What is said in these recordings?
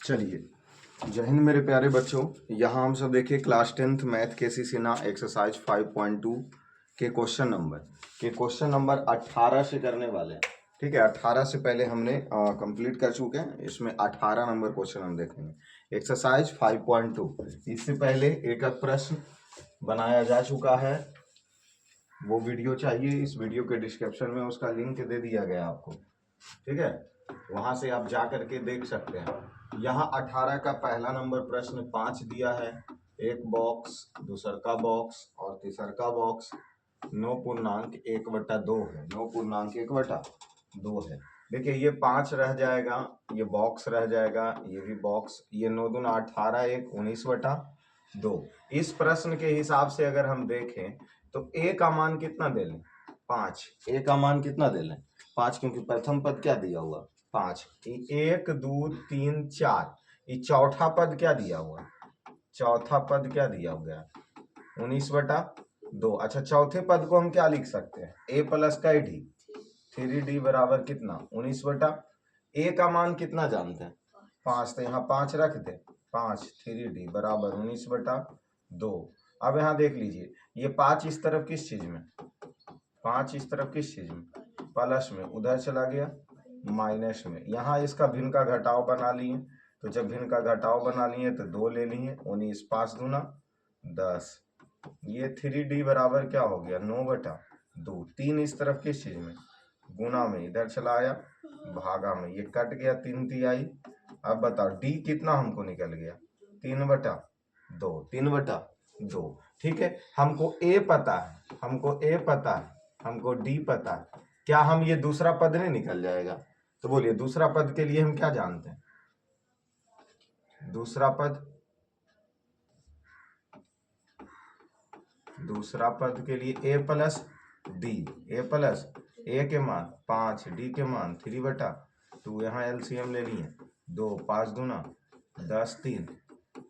चलिए, जय हिंद मेरे प्यारे बच्चों। यहाँ हम सब देखिए क्लास 10th मैथ केसी सिन्हा एक्सरसाइज 5.2 के क्वेश्चन नंबर 18 से करने वाले हैं। ठीक है, 18 से पहले हमने कंप्लीट कर चुके हैं। इसमें 18 नंबर क्वेश्चन हम देखेंगे। एक्सरसाइज 5.2, इससे पहले एक प्रश्न बनाया जा चुका है। वो वीडियो चाहिए, इस वीडियो के डिस्क्रिप्शन में उसका लिंक दे दिया गया आपको। ठीक है, वहां से आप जा करके देख सकते हैं। यहाँ 18 का पहला नंबर प्रश्न 5 दिया है। एक बॉक्स, दूसर का बॉक्स और तीसर का बॉक्स 9.1/2 है। 9.1/2 है। देखिए ये 5 रह जाएगा, ये बॉक्स रह जाएगा, ये भी बॉक्स, ये 9 दूना 18, एक 19/2। इस प्रश्न के हिसाब से अगर हम देखें तो a का मान कितना दे लें? 5। a का मान कितना दे लें? 5, क्योंकि प्रथम पद क्या दिया हुआ? 5। 1 2 3 4, ये चौथा पद क्या दिया हुआ? चौथा पद क्या दिया हुआ? 19/2। अच्छा, चौथे पद को हम क्या लिख सकते हैं? a प्लस का d, 3d बराबर कितना? 19/। a का मान कितना जानते हैं? 5, तो यहाँ 5 रख दे। 5 3d बराबर 19/2। अब यहाँ देख लीजिए, ये 5 इस तरफ किस चीज में? 5 इस तरफ किस चीज में? प्लस में, उधर चला गया माइनस में। यहाँ इसका भिन्न का घटाव बना लिए, तो जब भिन्न का घटाव बना लिए तो 2 ले लिए। 19, 5 दूना 10। ये 3d बराबर क्या हो गया? 9/2। 3 इस तरफ किस चीज में? गुना में, इधर चला आया भागा में, ये कट गया 3 तिहाई। अब बताओ d कितना हमको निकल गया? 3/2। 3/2। ठीक है, हमको a पता है, हमको a पता है, हमको d पता है। क्या हम ये दूसरा पद नहीं निकल जाएगा? तो बोलिए, दूसरा पद के लिए हम क्या जानते हैं? दूसरा पद के लिए a plus d। a plus a के मान 5, d के मान 3/2। यहाँ एलसीएम ले लिए, 2 5 दूना 10, 3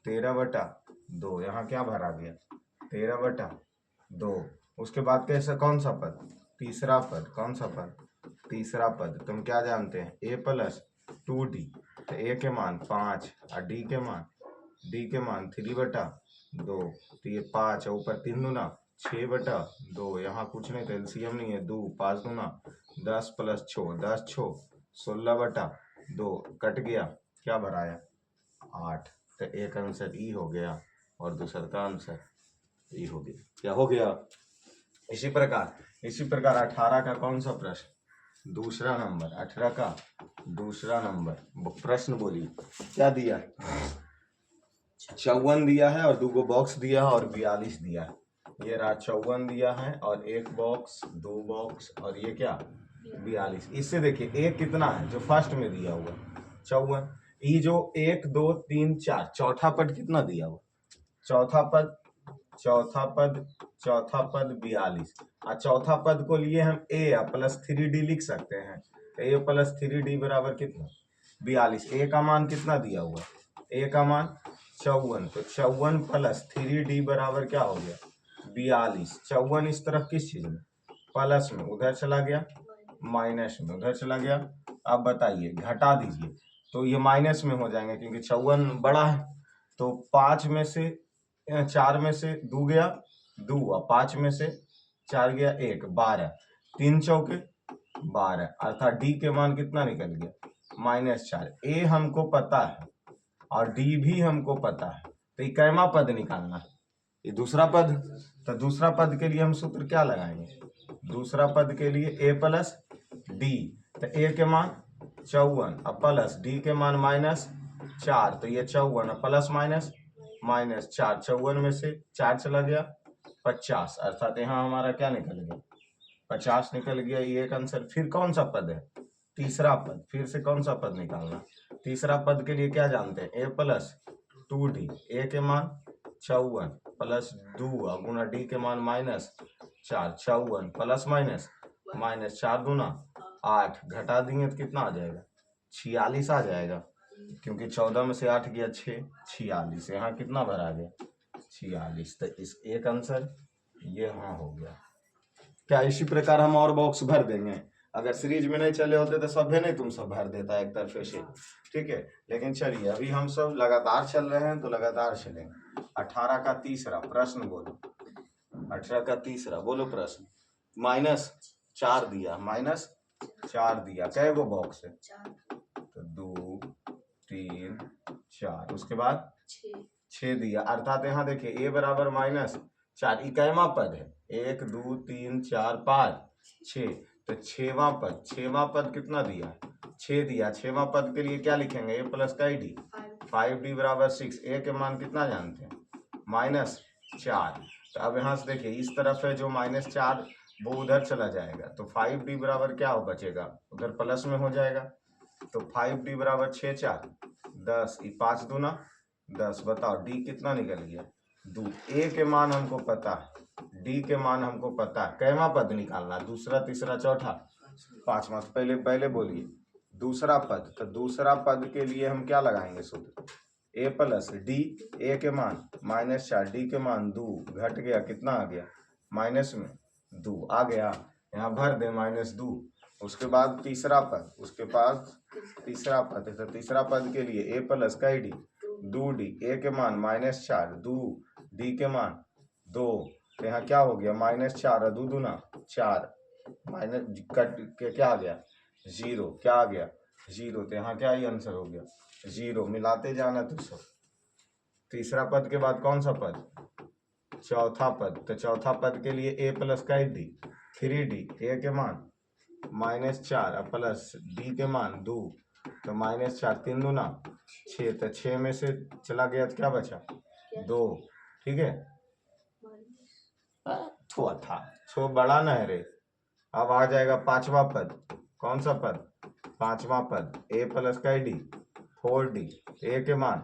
13/2। यहाँ क्या भरा गया? 13/2। उसके बाद कैसा, कौन सा पद? तीसरा पद। कौन सा पद? तीसरा पद। तुम क्या जानते हैं? a plus 2d। तो a के मान 5 और d के मान 3/2। तो ये 5 और ऊपर 3 दूना 6/2। यहाँ कुछ नहीं, तो एलसीएम नहीं है। 2 5 दूना 10 प्लस 6, 10 6 16/2। कट गया, क्या भराया? 8। तो एक आंसर ई हो गया और दूसरा का आंसर ई हो गया। क्या हो गया? इसी प्रकार 18 का कौन सा प्रश्न? दूसरा नंबर। 18 का दूसरा नंबर प्रश्न बोलिए, क्या दिया? 54 दिया है और 2 बॉक्स दिया है और 42 दिया है। ये रहा 54 दिया है और 1 बॉक्स, 2 बॉक्स और ये क्या? 42। इससे देखिए एक कितना है जो फर्स्ट में दिया हुआ? 54। ये जो 1 2 3 4, चौथा पद कितना दिया हुआ? चौथा पद 42। और चौथा पद को लिए हम a प्लस 3d लिख सकते हैं। तो a प्लस 3d बराबर कितना? 42। a का मान कितना दिया हुआ? a का मान 54। तो 54 प्लस 3d बराबर क्या हो गया? 42। 54 इस तरफ किस चीज में? प्लस में, उधर चला गया माइनस में, उधर चला गया। अब बताइए, घटा दीजिए तो ये माइनस में हो जाएंगे, क्योंकि 54 बड़ा है। तो 5 में से 4 में से 2 गया 2 और 5 में से 4 गया 1, 12। 3 चौके 12, अर्थात डी के मान कितना निकल गया? -4। ए हमको पता है और डी भी हमको पता है, तो ये कैमा पद निकालना है? ये दूसरा पद। तो दूसरा पद के लिए हम सूत्र क्या लगाएंगे? दूसरा पद के लिए a प्लस डी। तो a के मान 54 और प्लस डी के मान -4। तो ये 54 और प्लस -4, 54 में से 4 चला गया 50, अर्थात यहाँ हमारा क्या निकल गया? 50 निकल गया। ये एक आंसर। फिर कौन सा पद है? तीसरा पद। फिर से कौन सा पद निकालना? तीसरा पद के लिए क्या जानते हैं? a plus 2d। a के मान 54 प्लस 2 गुना d के मान -4। 54 प्लस -4 दूना 8, घटा देंगे तो कितना आ जाएगा? 46 आ जाएगा, क्योंकि 14 में से 8 गया 6, 46। यहाँ कितना भरा गया? 46। तो इस एक आंसर ये हाँ हो गया। क्या इसी प्रकार हम और बॉक्स भर देंगे? अगर सीरीज में नहीं चले होते तो सब नहीं तुम सब भर देता एक तरफे से, ठीक है। लेकिन चलिए अभी हम सब लगातार चल रहे हैं तो लगातार चलेंगे। 18 का तीसरा प्रश्न बोलो, 18 का तीसरा बोलो प्रश्न। -4 दिया, -4 दिया, कै गो बॉक्स है? तो 2 3 4, उसके बाद 6 दिया, अर्थात यहाँ देखिए a बराबर -4, इक्कीवा पद है, 1 2 3 4 5 6, तो छेवा पद कितना दिया? 6 दिया। छेवा पद के लिए क्या लिखेंगे? a प्लस का डी, 5d बराबर 6। a के मान कितना जानते हैं? -4। तो अब यहाँ से देखिए इस तरफ है जो -4 वो उधर चला जाएगा, तो 5d बराबर क्या हो बचेगा? उधर प्लस में हो जाएगा, तो 5d बराबर 6 4 10, 5 दूना 10। बताओ d कितना निकल गया? 2। a के मान हमको पता है, d के मान हमको पता है, कैमा पद निकालना? दूसरा, तीसरा, चौथा, पांचवा। पहले बोलिए दूसरा पद। तो दूसरा पद के लिए हम क्या लगाएंगे सूत्र? a प्लस डी, a के मान -4, d के मान 2, घट गया, कितना आ गया? -2 आ गया, यहाँ भर दे -2। उसके बाद तीसरा पद, उसके पास तीसरा पद है, तो तीसरा पद के लिए a प्लस का डी, 2d, a के मान -4, 2, d के मान 2, तो यहाँ क्या हो गया? -4 और 2 दूना 4, माइनस कट के क्या आ गया? 0। क्या आ गया? 0। तो यहाँ क्या ही आंसर हो गया? 0। मिलाते जाना तो सब। तीसरा पद के बाद कौन सा पद? चौथा पद। तो चौथा पद के लिए a प्लस का डी, 3d, a के मान -4 प्लस d के मान 2, तो -4, 3 दूना 6, तो 6 में से चला गया तो क्या बचा? 2, ठीक है। थोड़ा था छो बड़ा न है रे। अब आ जाएगा पांचवा पद। कौन सा पद? पांचवा पद, a प्लस का डी, 4d, a के मान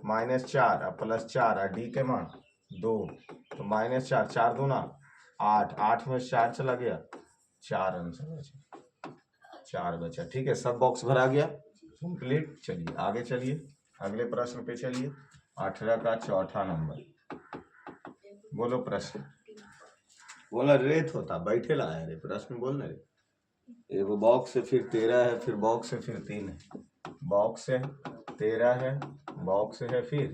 -4 प्लस 4 और d के मान 2, तो -4, 4 दूना 8, 8 में 4 चला गया, 4 आंसर बचा, 4 बचा, ठीक है। सब बॉक्स भरा गया, कंप्लीट। चलिए आगे चलिए, अगले प्रश्न पे चलिए। 18 का चौथा नंबर बोलो प्रश्न। बोला रेत होता बैठे ला है रे, प्रश्न बोलना रे। एगो बॉक्स है, फिर 13 है, फिर बॉक्स है, फिर 3 है, बॉक्स है 13 है, बॉक्स है, फिर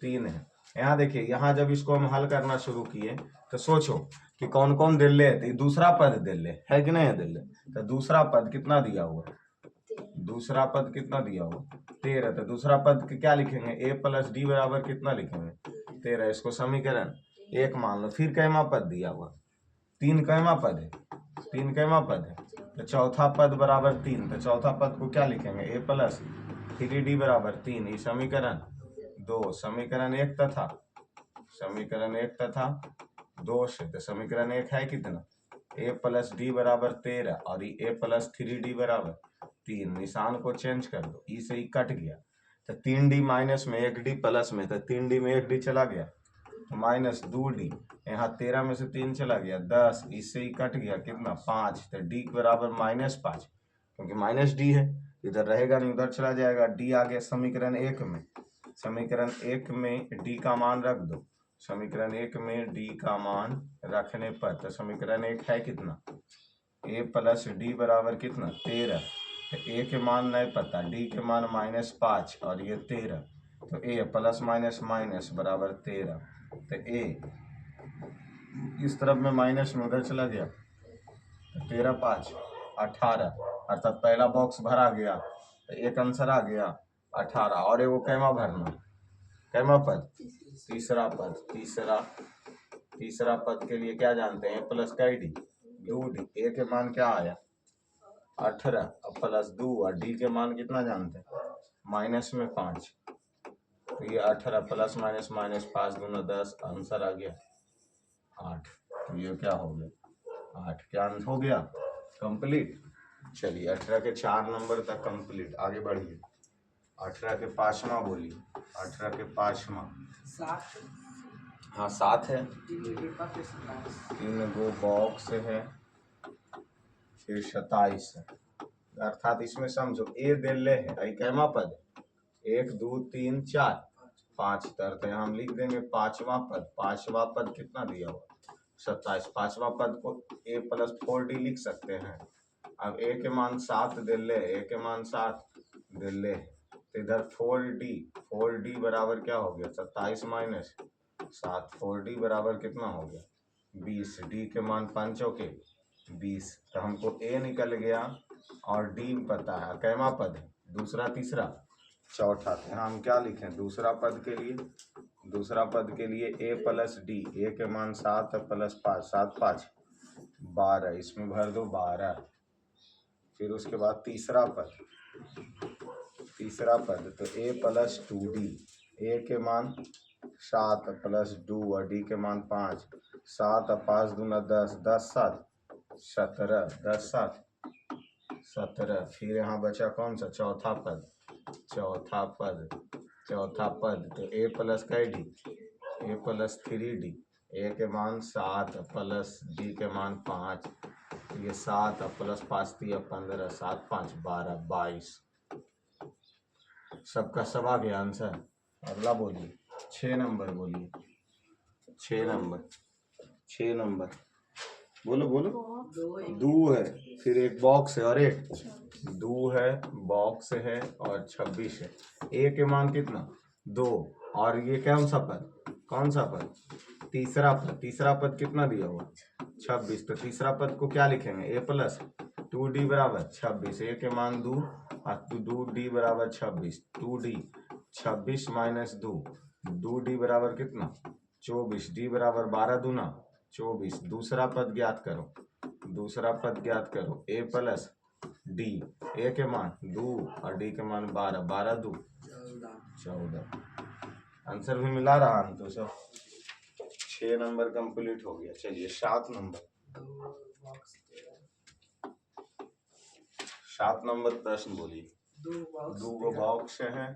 3 है। यहाँ देखिए, यहाँ जब इसको हम हल करना शुरू किए तो सोचो कि कौन कौन दिल ले, तो दूसरा पद दिल ले है कि नहीं है? दिल ले, तो दूसरा पद कितना दिया हुआ? दूसरा पद कितना दिया हुआ? 13। तो दूसरा पद क्या लिखेंगे? a प्लस डी बराबर कितना लिखेंगे? 13। इसको समीकरण 1 मान लो। फिर कैमा पद दिया हुआ? 3 कैमा पद है? 3 कैमा पद है? तो चौथा पद बराबर 3, तो चौथा पद को क्या लिखेंगे? a प्लस 3d बराबर 3, ये समीकरण 2। समीकरण 1 तथा समीकरण 1 तथा 2 से, तो समीकरण 1 है कितना? a प्लस डी बराबर 13 और ये a प्लस 3d बराबर 3। निशान को चेंज कर दो, ई से ई कट गया, तो 3d माइनस में 1d प्लस में, तो 3d में 1d चला गया, तो -2d। यहाँ 13 में से 3 चला गया, 10, इससे ही कट गया, कितना? 5, तो d बराबर -5, क्योंकि -d है, इधर रहेगा नहीं, उधर चला जाएगा, d आ गया समीकरण 1 में। समीकरण 1 में d का मान रख दो। समीकरण 1 में d का मान रखने पर, तो समीकरण 1 है कितना? a प्लस डी बराबर कितना? 13। तो a के मान नहीं पता, d के मान -5 और ये 13, तो a प्लस माइनस माइनस बराबर 13। तो a इस तरफ में माइनस में उधर चला गया, तो 13 5 18, अर्थात पहला बॉक्स भरा गया, तो एक आंसर आ गया 18। और एगो कैमा भरना, कैमा पद? तीसरा पद। तीसरा पद के लिए क्या जानते हैं? प्लस का डी, 2d, a के मान क्या आया? 18 प्लस 2 और d के मान कितना जानते हैं? माइनस में 5, तो ये 18 प्लस माइनस माइनस 5 दूना 10, आंसर आ गया 8। तो ये क्या हो गया? 8। क्या आंसर हो गया? कंप्लीट। चलिए 18 के 4 नंबर तक कंप्लीट, आगे बढ़िए। 18 के 5वां बोलिए। 18 के 5वां, हाँ 7 है, 3 गो बॉक्स है, फिर 27 है, अर्थात इसमें समझो a दिल्ले है, आई कैमा पद? 1 2 3 4 5 तर, तो हम लिख देंगे पांचवा पद। पांचवा पद कितना दिया हुआ? 27। पांचवा पद को a प्लस 4d लिख सकते हैं, अब ए के मान 7 दे ले, ए के मान 7 दे ले, तो इधर 4d बराबर क्या हो गया 27 माइनस 7, 4d बराबर कितना हो गया 20, डी के मान 5 चौके 20, तो हमको ए निकल गया और डी पता है। कैमा पद है, दूसरा तीसरा चौथा, यहाँ हम क्या लिखें दूसरा पद के लिए, दूसरा पद के लिए ए प्लस डी, ए के मान 7 प्लस 5, 7 5 12, इसमें भर दो 12। फिर उसके बाद तीसरा पद तो ए प्लस 2d, ए के मान 7 प्लस 2 और डी के मान 5, 7 और 5 दूना 10, 10 7 17, 10 7 17। फिर यहाँ बचा कौन सा चौथा पद तो ए प्लस का डी, ए प्लस 3d, ए के मान 7 प्लस डी के मान 5, ये 7 प्लस 5 15, 7 5 12 22। सबका सब आ गया आंसर। अगला बोलिए 6 नंबर, बोलिए 6 नंबर बोलो दो है, फिर एक बॉक्स है और एक दो है, बॉक्स है और 26 है। ए के मान कितना 2, और ये कौन सा पद तीसरा पद कितना दिया हुआ 26, तो तीसरा पद को क्या लिखेंगे ए प्लस 2d बराबर 26, ए के मान 2 और 2d बराबर 26, 2d 26 माइनस 2d बराबर कितना 24, डी बराबर 12 दूना 24। दूसरा पद ज्ञात करो ए प्लस डी, ए के मान 2 और डी के मान 12, 12 2 14। आंसर भी मिला रहा हम तो सब। 6 नंबर कंप्लीट हो गया। चलिए 7 नंबर प्रश्न बोलिए। दो बॉक्स है,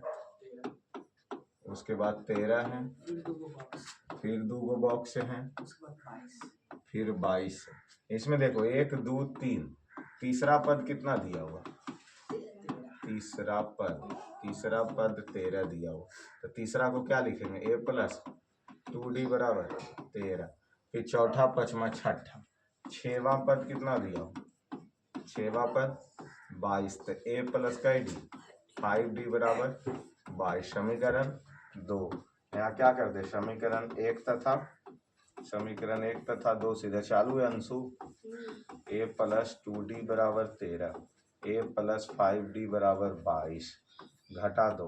उसके बाद 13 है, फिर 2 बॉक्स है, फिर 22 है। इसमें देखो 1 2 3, तीसरा पद कितना दिया हुआ तीसरा पद 13 दिया हुआ, तो तीसरा को क्या लिखेंगे ए प्लस 2d बराबर 13। फिर चौथा पांचवा छठा, 6वां पद कितना दिया हुआ 6वां पद 22, तो ए प्लस का डी 5d बराबर 22। समीकरण 2, यहाँ क्या कर दे समीकरण 1 तथा 2 सीधे चालू है अंशु। ए प्लस 2d बराबर 13, ए प्लस 5d बराबर 22, घटा दो,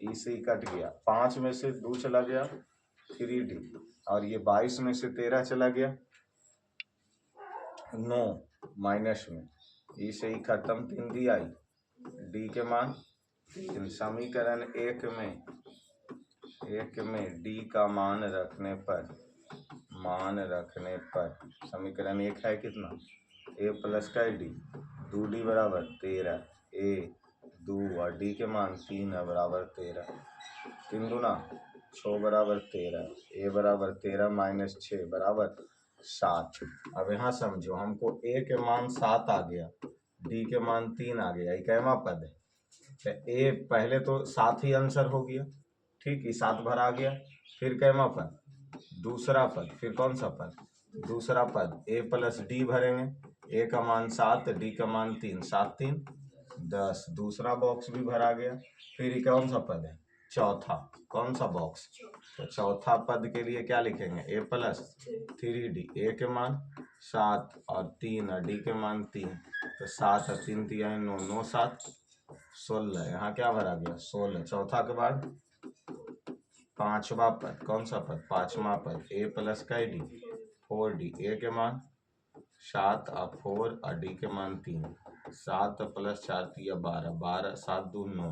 इसे कट गया, 5 में से 2 चला गया 3d, और ये 22 में से 13 चला गया 9 माइनस में, इसे ही खत्म 3d आई, डी के मान 3। समीकरण 1 में डी का मान रखने पर समीकरण 1 है कितना ए प्लस का डी 2d बराबर 13, ए 2 और डी के मान 3 है बराबर 13, 3 दूना 6 बराबर 13, ए बराबर 13 माइनस 6 बराबर 7। अब यहाँ समझो, हमको ए के मान 7 आ गया, डी के मान 3 आ गया, ये कैमा पद है, तो ए पहले तो 7 ही आंसर हो गया, ठीक है 7 भरा गया। फिर कैमा पद दूसरा पद, फिर कौन सा पद दूसरा पद ए प्लस डी भरेंगे, ए का मान 7 डी का मान 3, 7 3 10, दूसरा बॉक्स भी भरा गया। फिर ये कौन सा पद है चौथा, कौन सा बॉक्स, तो चौथा पद के लिए क्या लिखेंगे ए प्लस 3d, ए के मान 7 और 3 और डी के मान 3, तो 7 और 3 3 9 9 7 16, यहाँ क्या भरा गया 16। चौथा के बाद पांचवा पद, कौन सा पद पांचवा पद ए प्लस का डी 4d, ए के मान 7 और 4 और डी के मान 3, 7 प्लस 4 12, 12 7 2 9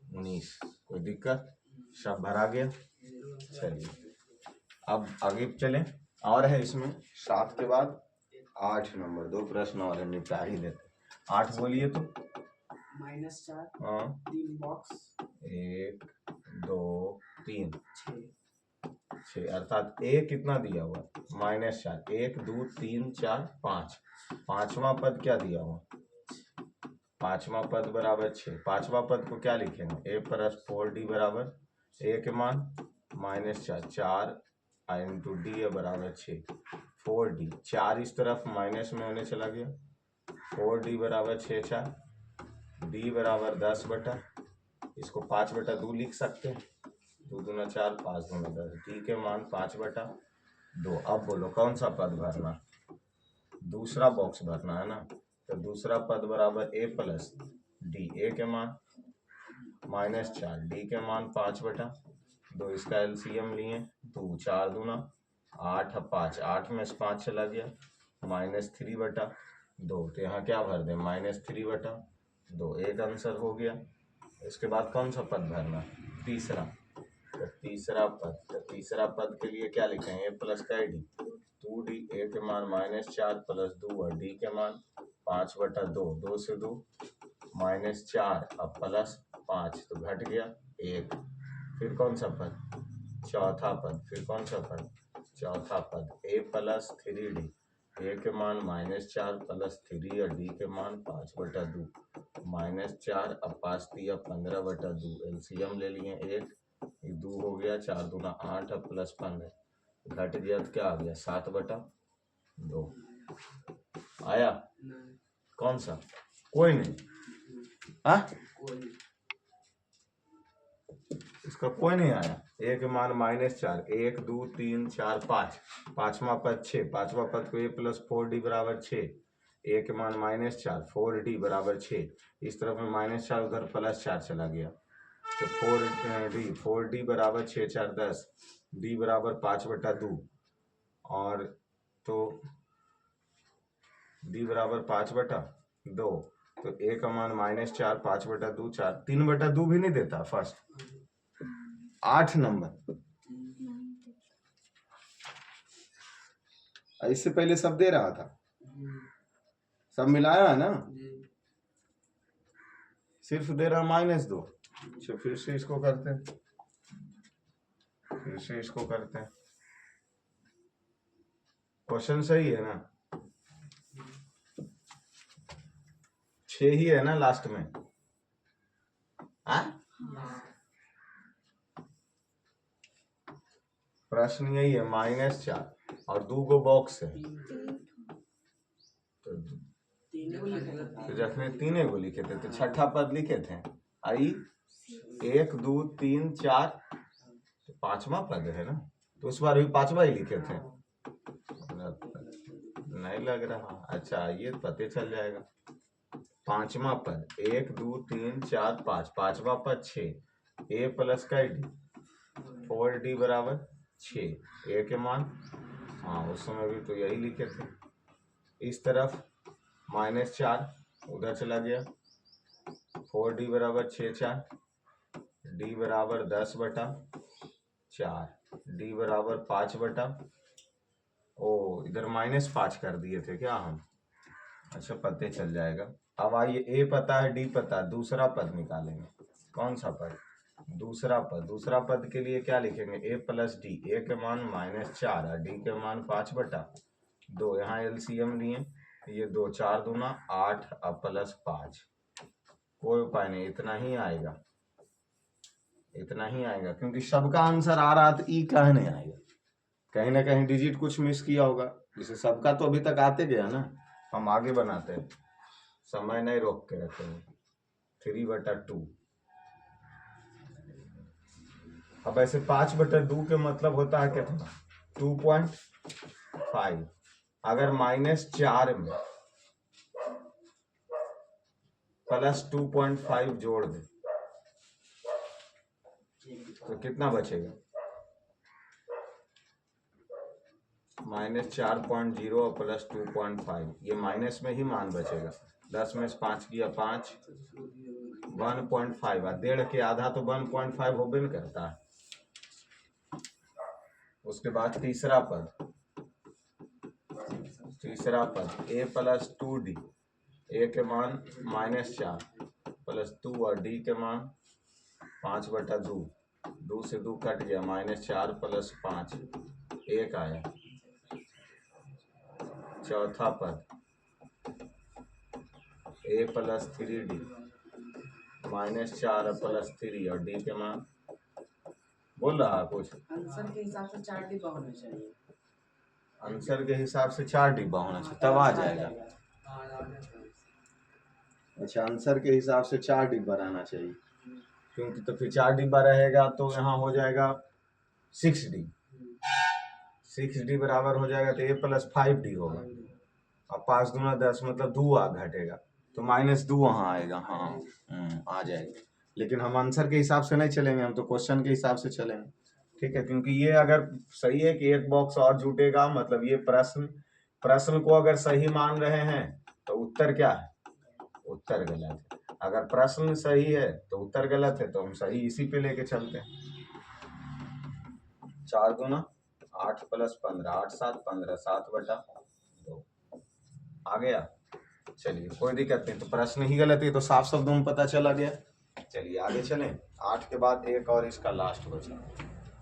19। कोई दिक्कत, सब भरा गया। चलिए अब आगे चलें, और है इसमें 7 के बाद 8 नंबर, 2 प्रश्न और है, निपटा ही देते। 8 बोलिए तो -4, हाँ 3 बॉक्स 1 2 3 6, अर्थात ए कितना दिया हुआ -4, 1 2 3 4 5, पांचवा पद क्या दिया हुआ पांचवा पद बराबर 6, पांचवा पद को क्या लिखेंगे ए प्लस 4d बराबर, ए के मान -4 4 इंटू डी बराबर 6, 4d 4 इस तरफ माइनस में होने चला गया, 4d बराबर 6/4, d बराबर 10/, इसको 5/2 लिख सकते हैं। 2 दूना 4, 5 दूना 10, d के मान 5/2। अब बोलो कौन सा पद भरना, दूसरा बॉक्स भरना है ना। तो दूसरा पद बराबर a प्लस डी, ए के मान -4, डी के मान 5/2, इसका एलसीएम लिए 2 4 दूना 8, 5 8 में से 5 चला गया, -3/2। तो यहाँ क्या भर दें, -3/2, एक आंसर हो गया। इसके बाद कौन सा पद भरना, तीसरा। तो तीसरा पद के लिए क्या लिखेंगे, a प्लस का डी, 2d, ए के मान -4 प्लस 2 और डी के मान 5/2, 2 से 2 -4, अब प्लस 5 तो घट गया 1। फिर कौन सा पद, चौथा पद। फिर कौन सा पद, चौथा पद, a प्लस 3d, ए के मान -4 प्लस 3 और डी के मान 5/2, -4 अब 5 दिया 15/2, एलसीएम ले लिए 1, 2 हो गया, 4 दूना 8 अब प्लस 15 घट गया तो क्या आ गया 7/2 आया। कौन सा, कोई नहीं, हाँ इसका कोई नहीं आया। ए के मान -4, 1 2 3 4 5, पांचवा पद 6, पांचवा पद को a प्लस 4d बराबर 6, ए के मान -4, 4d बराबर 6, इस तरफ में -4 उधर +4 चला गया तो 4d बराबर 6 4 10, d बराबर 5/2 और तो d बराबर 5/2, तो a का मान -4, 5/2 4, 3/2 भी नहीं देता फर्स्ट। 8 नंबर, इससे पहले सब दे रहा था, सब मिलाया है ना, सिर्फ दे रहा -2। अच्छा फिर से इसको करते हैं, क्वेश्चन सही है ना, 6 ही है ना लास्ट में, प्रश्न यही है, -4 और 2 गो बॉक्स है तो जखने 3 गो लिखे थे तो छठा पद लिखे थे, आई 1 2 3 4, तो पांचवा पद है ना, तो उस बार भी पांचवा ही लिखे थे, नहीं लग रहा। अच्छा ये पते चल जाएगा, पांचवा पद 1 2 3 4 5, पांचवा पद 6, a प्लस का डी, 4d बराबर 6, ए के मान, हाँ उस समय भी तो यही लिखे थे। इस तरफ -4 उधर चला गया, 4d बराबर 6 4, d बराबर 10/4, d बराबर 5/, ओ इधर -5 कर दिए थे क्या हम, अच्छा पते चल जाएगा। अब आइए a पता है, d पता है, दूसरा पद निकालेंगे। कौन सा पद, दूसरा पद के लिए क्या लिखेंगे, a प्लस डी, ए के मान -4 और डी के मान 5/2, यहाँ एलसीएम लिए, ये 2 4 दूना 8 और +5, कोई उपाय नहीं, इतना ही आएगा क्योंकि सबका आंसर आ रहा तो ई कहीं नहीं आएगा, कहीं ना कहीं डिजिट कुछ मिस किया होगा, जैसे सबका तो अभी तक आते गया ना, हम आगे बनाते हैं, समय नहीं रोक के रखेंगे। 3/2, अब ऐसे 5/2 के मतलब होता है कितना, 2.5, अगर -4 में +2.5 जोड़ दे तो कितना बचेगा, -4.0 और +2.5, ये माइनस में ही मान बचेगा। 10 में से 5 किया 5, 1.5, और 1.5 के आधा तो 1.5 होबे न करता है। उसके बाद तीसरा पद a प्लस 2d, ए के मान -4 प्लस 2 और डी के मान 5/2, 2 से 2 कट गया, -4 प्लस 5 1 आया। चौथा पद a प्लस 3d, -4 प्लस 3 और डी के मान, बोल रहा कुछ, आंसर के हिसाब से 4 डिब्बा होना चाहिए, आंसर के हिसाब से 4 डिब्बा होना चाहिए, तब आ जाएगा। अच्छा, आंसर के हिसाब से 4 डिब्बा रहना चाहिए, क्योंकि तो फिर 4 डिब्बा रहेगा तो यहाँ हो जाएगा 6D। 6D बराबर हो जाएगा तो A प्लस 5D होगा। अब 5 दूना 10 मतलब 2 आ घटेगा, तो -2 वहाँ आएगा। हाँ आ जाएगा, लेकिन हम आंसर के हिसाब से नहीं चलेंगे, हम तो क्वेश्चन के हिसाब से चलेंगे। ठीक है, क्योंकि ये अगर सही है कि एक बॉक्स और जुटेगा, मतलब ये प्रश्न को अगर सही मान रहे हैं तो उत्तर क्या है? उत्तर गलत है। अगर प्रश्न सही है तो उत्तर गलत है, तो हम सही इसी पे लेके चलते हैं। 4 दूना 8 प्लस 15, 8 7 15, 7/2 आ गया। चलिए कोई दिक्कत नहीं, तो प्रश्न ही गलत है तो साफ शब्दों में पता चला गया। चलिए आगे चलें। 8 के बाद एक और इसका लास्ट बचा,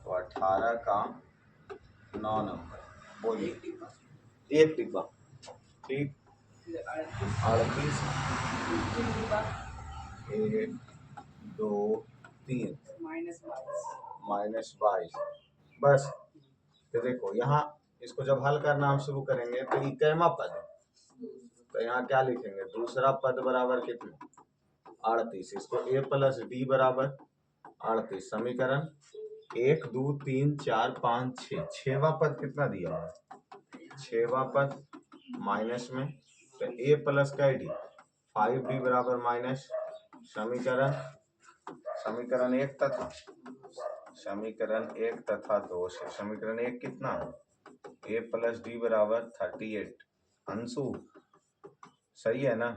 तो 18 का 9 नंबर बोलिए। एक डिब्बा, ठीक। 38 1 2 3 -22 बस। तो देखो यहाँ इसको जब हल करना हम शुरू करेंगे तो ये कैमा पद है, तो यहाँ क्या लिखेंगे? दूसरा पद बराबर कितने? 38। इसको A प्लस D बराबर 38। समीकरण 1 2 3 4 5 6, छवा पद कितना दिया है? छवा पद माइनस में, तो A प्लस का D 5D बराबर माइनस समीकरण 1 तथा समीकरण 1 तथा 2 से समीकरण 1 कितना है? A प्लस D बराबर 38। अंशु सही है ना?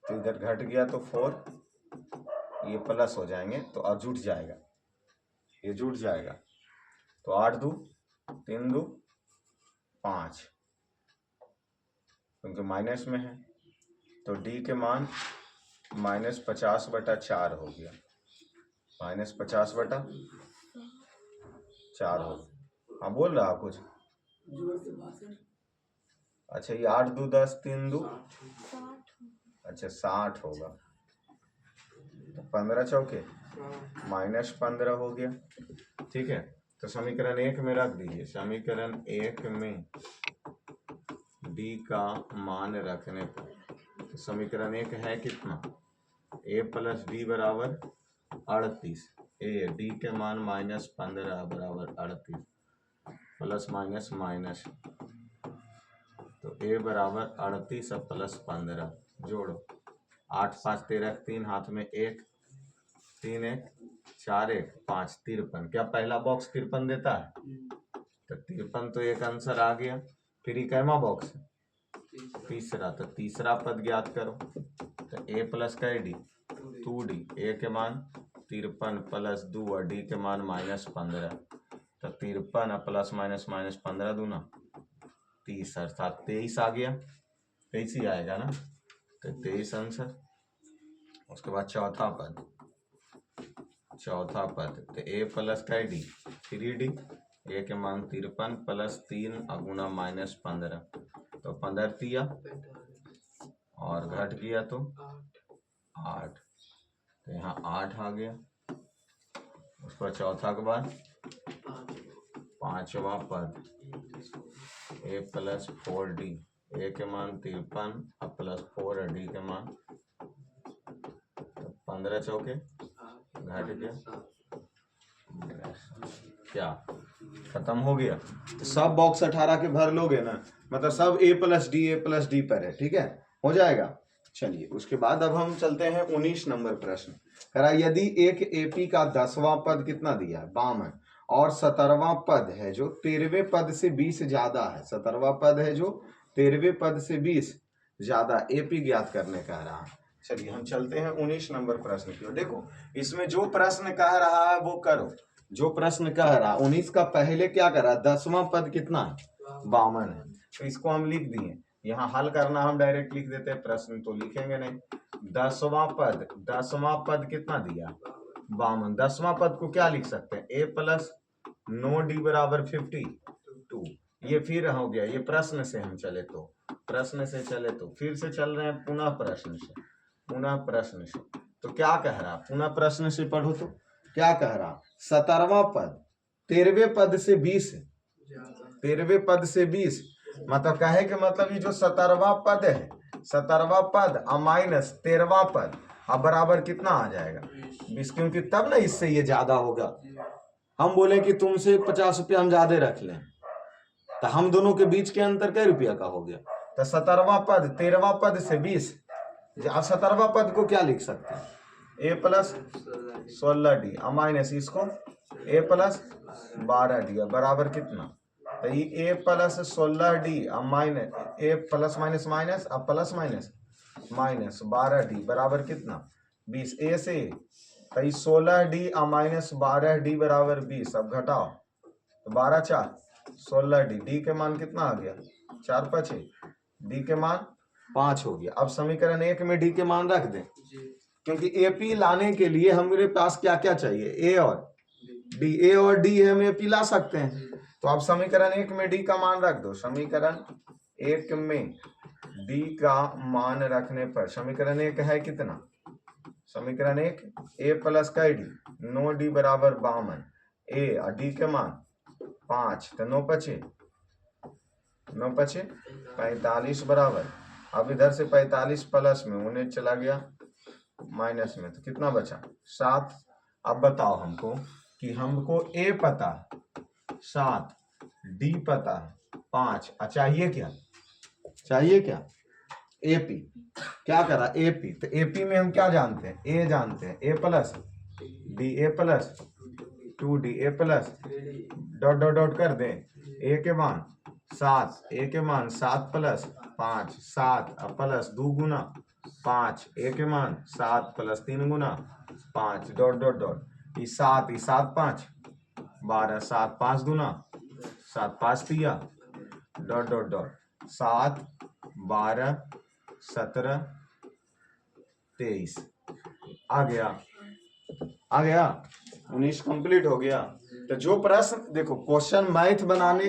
तो इधर घट गया तो 4, ये प्लस हो जाएंगे तो और जुट जाएगा, ये जुट जाएगा। तो 8 2 3 2 5, क्योंकि माइनस में है तो D के मान -50/4 हो गया। -50/4 हो। हाँ बोल रहा कुछ? अच्छा, ये 8 2 10 3 2, अच्छा 60 होगा। तो 15 चौके -15 हो गया। ठीक है, तो समीकरण 1 में रख दीजिए। समीकरण 1 में D का मान रखने पर तो समीकरण 1 है कितना? A प्लस D बराबर 38। D के मान -15 बराबर 38, प्लस माइनस माइनस, तो A बराबर 38 और प्लस 15 जोड़ो। 8 5 13, 3 हाथ में 1, 3 1 4 1 5, 53। क्या पहला बॉक्स 53 देता है? तो 53 तो एक आंसर आ गया। फिर कैमा बॉक्स तीसरा, तो तीसरा पद ज्ञात करो। तो A प्लस का D 2D, A के मान 53 प्लस 2 और D के मान -15, तो 53 प्लस माइनस -15 दूना 30, अर्थात 23 आ गया। 23 ही आएगा ना, तो 23 आंसर। उसके बाद चौथा पद तो A प्लस का D 3D, A के मान 53 प्लस 3 अगुना -15, तो 15 दिया और घट गया तो 8, तो यहाँ 8 आ गया। उस पर चौथा के बाद पांचवा पद A प्लस 4D, A के मान 53 और प्लस 4 D के मान 15 चौके घट गया, क्या खत्म हो गया? तो सब बॉक्स 18 के भर लोगे ना, मतलब सब A प्लस D पर है। ठीक है, हो जाएगा। चलिए उसके बाद अब हम चलते हैं 19 नंबर प्रश्न। करा यदि एक AP का 10वां पद कितना दिया है? 52, और 17वां पद है जो 13वें पद से 20 ज्यादा है। 17वां पद है जो 13वें पद से 20 ज्यादा, AP ज्ञात करने कह रहा है। चलिए हम चलते हैं 19 नंबर प्रश्न की ओर। देखो इसमें जो प्रश्न कह रहा है वो करो। जो प्रश्न कह रहा 19 का पहले क्या करा? 10वां पद कितना है? 52 है, तो इसको हम लिख दिए। यहाँ हल करना हम डायरेक्ट लिख देते हैं, प्रश्न तो लिखेंगे नहीं। 10वां पद कितना दिया? 52। 10वां पद को क्या लिख सकते हैं? A प्लस 9D बराबर 52। ये फिर हो गया, ये प्रश्न से हम चले तो फिर से चल रहे हैं पुनः प्रश्न से। तो क्या कह रहा? पुनः प्रश्न से पढ़ो तो क्या कह रहा? 17वां पद 13वें पद से 20 मतलब कहे कि मतलब ये जो 17वां पद है, 17वां पद माइनस 13वां पद अब बराबर कितना आ जाएगा 20, क्योंकि तब ना इससे ये ज्यादा होगा। हम बोले कि तुमसे 50 रुपया हम ज्यादा रख लें, तो हम दोनों के बीच के अंतर कई रुपया का हो गया? तो 17वां पद 13वां पद से 20। अब 17वां पद को क्या लिख सकते हैं? ए प्लस 16d माइनस इसको ए प्लस 12d बराबर कितना? तो ये ए प्लस 16d माइनस ए प्लस माइनस माइनस अब प्लस माइनस माइनस 12d बराबर कितना 20। ए से तो ये 16d माइनस 12d बराबर 20। अब घटाओ तो 12 4 16d, डी के मान कितना आ गया 4 5 डी के मान 5 हो गया। अब समीकरण 1 में डी के मान रख दें, क्योंकि एपी लाने के लिए हमारे पास क्या क्या चाहिए? ए और डी। ए और डी हम एपी ला सकते हैं। तो अब समीकरण 1 में डी का मान रख दो। समीकरण 1 में डी का मान रखने पर समीकरण 1 है कितना? समीकरण 1 ए प्लस का डी 9d बराबर 52, ए और डी के मान 5 तो 9 5 45 बराबर। अब इधर से 45 प्लस में उन्हें चला गया माइनस में, तो कितना बचा 7। अब बताओ हमको कि हमको ए पता 7, डी पता 5, चाहिए क्या? चाहिए क्या? एपी। क्या करा? एपी। तो एपी में हम क्या जानते हैं? ए जानते हैं, a plus D, A plus 2d, A plus dot dot dot कर दें। ए के मान 7, ए के मान 7 प्लस 5 7 प्लस 2 गुना 5, ए के मान 7 प्लस 3 गुना 5 डॉट डॉट डॉट। ये 7 5 12 7 5 गुना 7 5 दिया डॉट डॉट डॉट 7 12 17 23 आ गया 19 कंप्लीट हो गया। तो जो प्रश्न देखो क्वेश्चन मैथ बनाने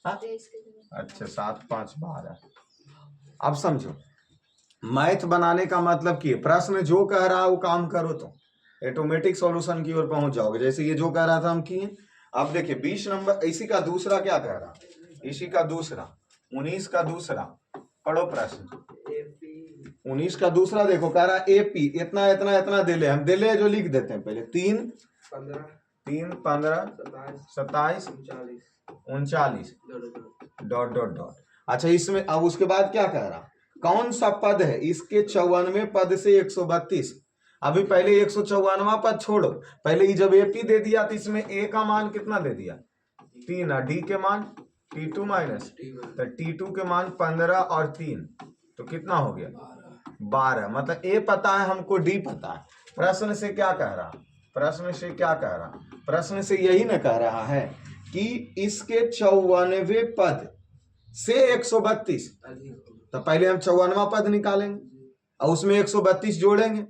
अच्छा 7 5 12। अब समझो मैथ बनाने का मतलब कि प्रश्न जो कह रहा है वो काम करो तो ऑटोमेटिक सॉल्यूशन की ओर पहुंच जाओगे। जैसे ये जो कह रहा था हम किए। अब देखिए 20 नंबर इसी का दूसरा क्या कह रहा? इसी का दूसरा 19 का दूसरा पढ़ो प्रश्न। 19 का दूसरा देखो कह रहा एपी इतना इतना इतना दे ले। हम दे ले जो लिख देते हैं पहले 3 15 27 39 डॉट डॉट डॉट। अच्छा इसमें अब उसके बाद क्या कह रहा? कौन सा पद है इसके 94 पद से 132? अभी पहले 154वां पद छोड़ो, पहले ये जब एपी दे दिया तो इसमें ए का मान कितना दे दिया 3, डी के मान T2 माइनस तो T2 के मान 15 और 3 तो कितना हो गया 12। मतलब ए पता है हमको, डी पता है। प्रश्न से क्या कह रहा? प्रश्न से क्या कह रहा? प्रश्न से यही ना कह रहा है कि इसके 94 पद से 132। तो पहले हम 54वां पद निकालेंगे और उसमें 132 जोड़ेंगे।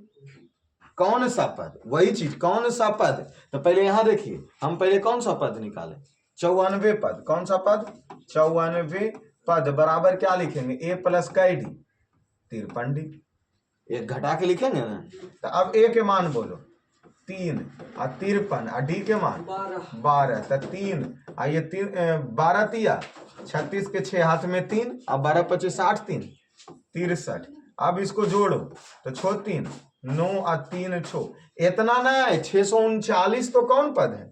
कौन सा पद? वही चीज कौन सा पद? तो पहले यहां देखिए हम पहले कौन सा पद निकालें 94 पद। कौन सा पद? 94 पद बराबर क्या लिखेंगे? ए प्लस का डी 53d। एक घटा के लिखेंगे ना। तो अब ए के मान बोलो 3 और 53 और डी के मान 12 तो 3 और ये 12 तिया 36 के 6 हाथ में 3 और 12 25 60 3 63। अब इसको जोड़ो तो छो 3 9 और 3 छो इतना ना है 639 तो कौन पद है?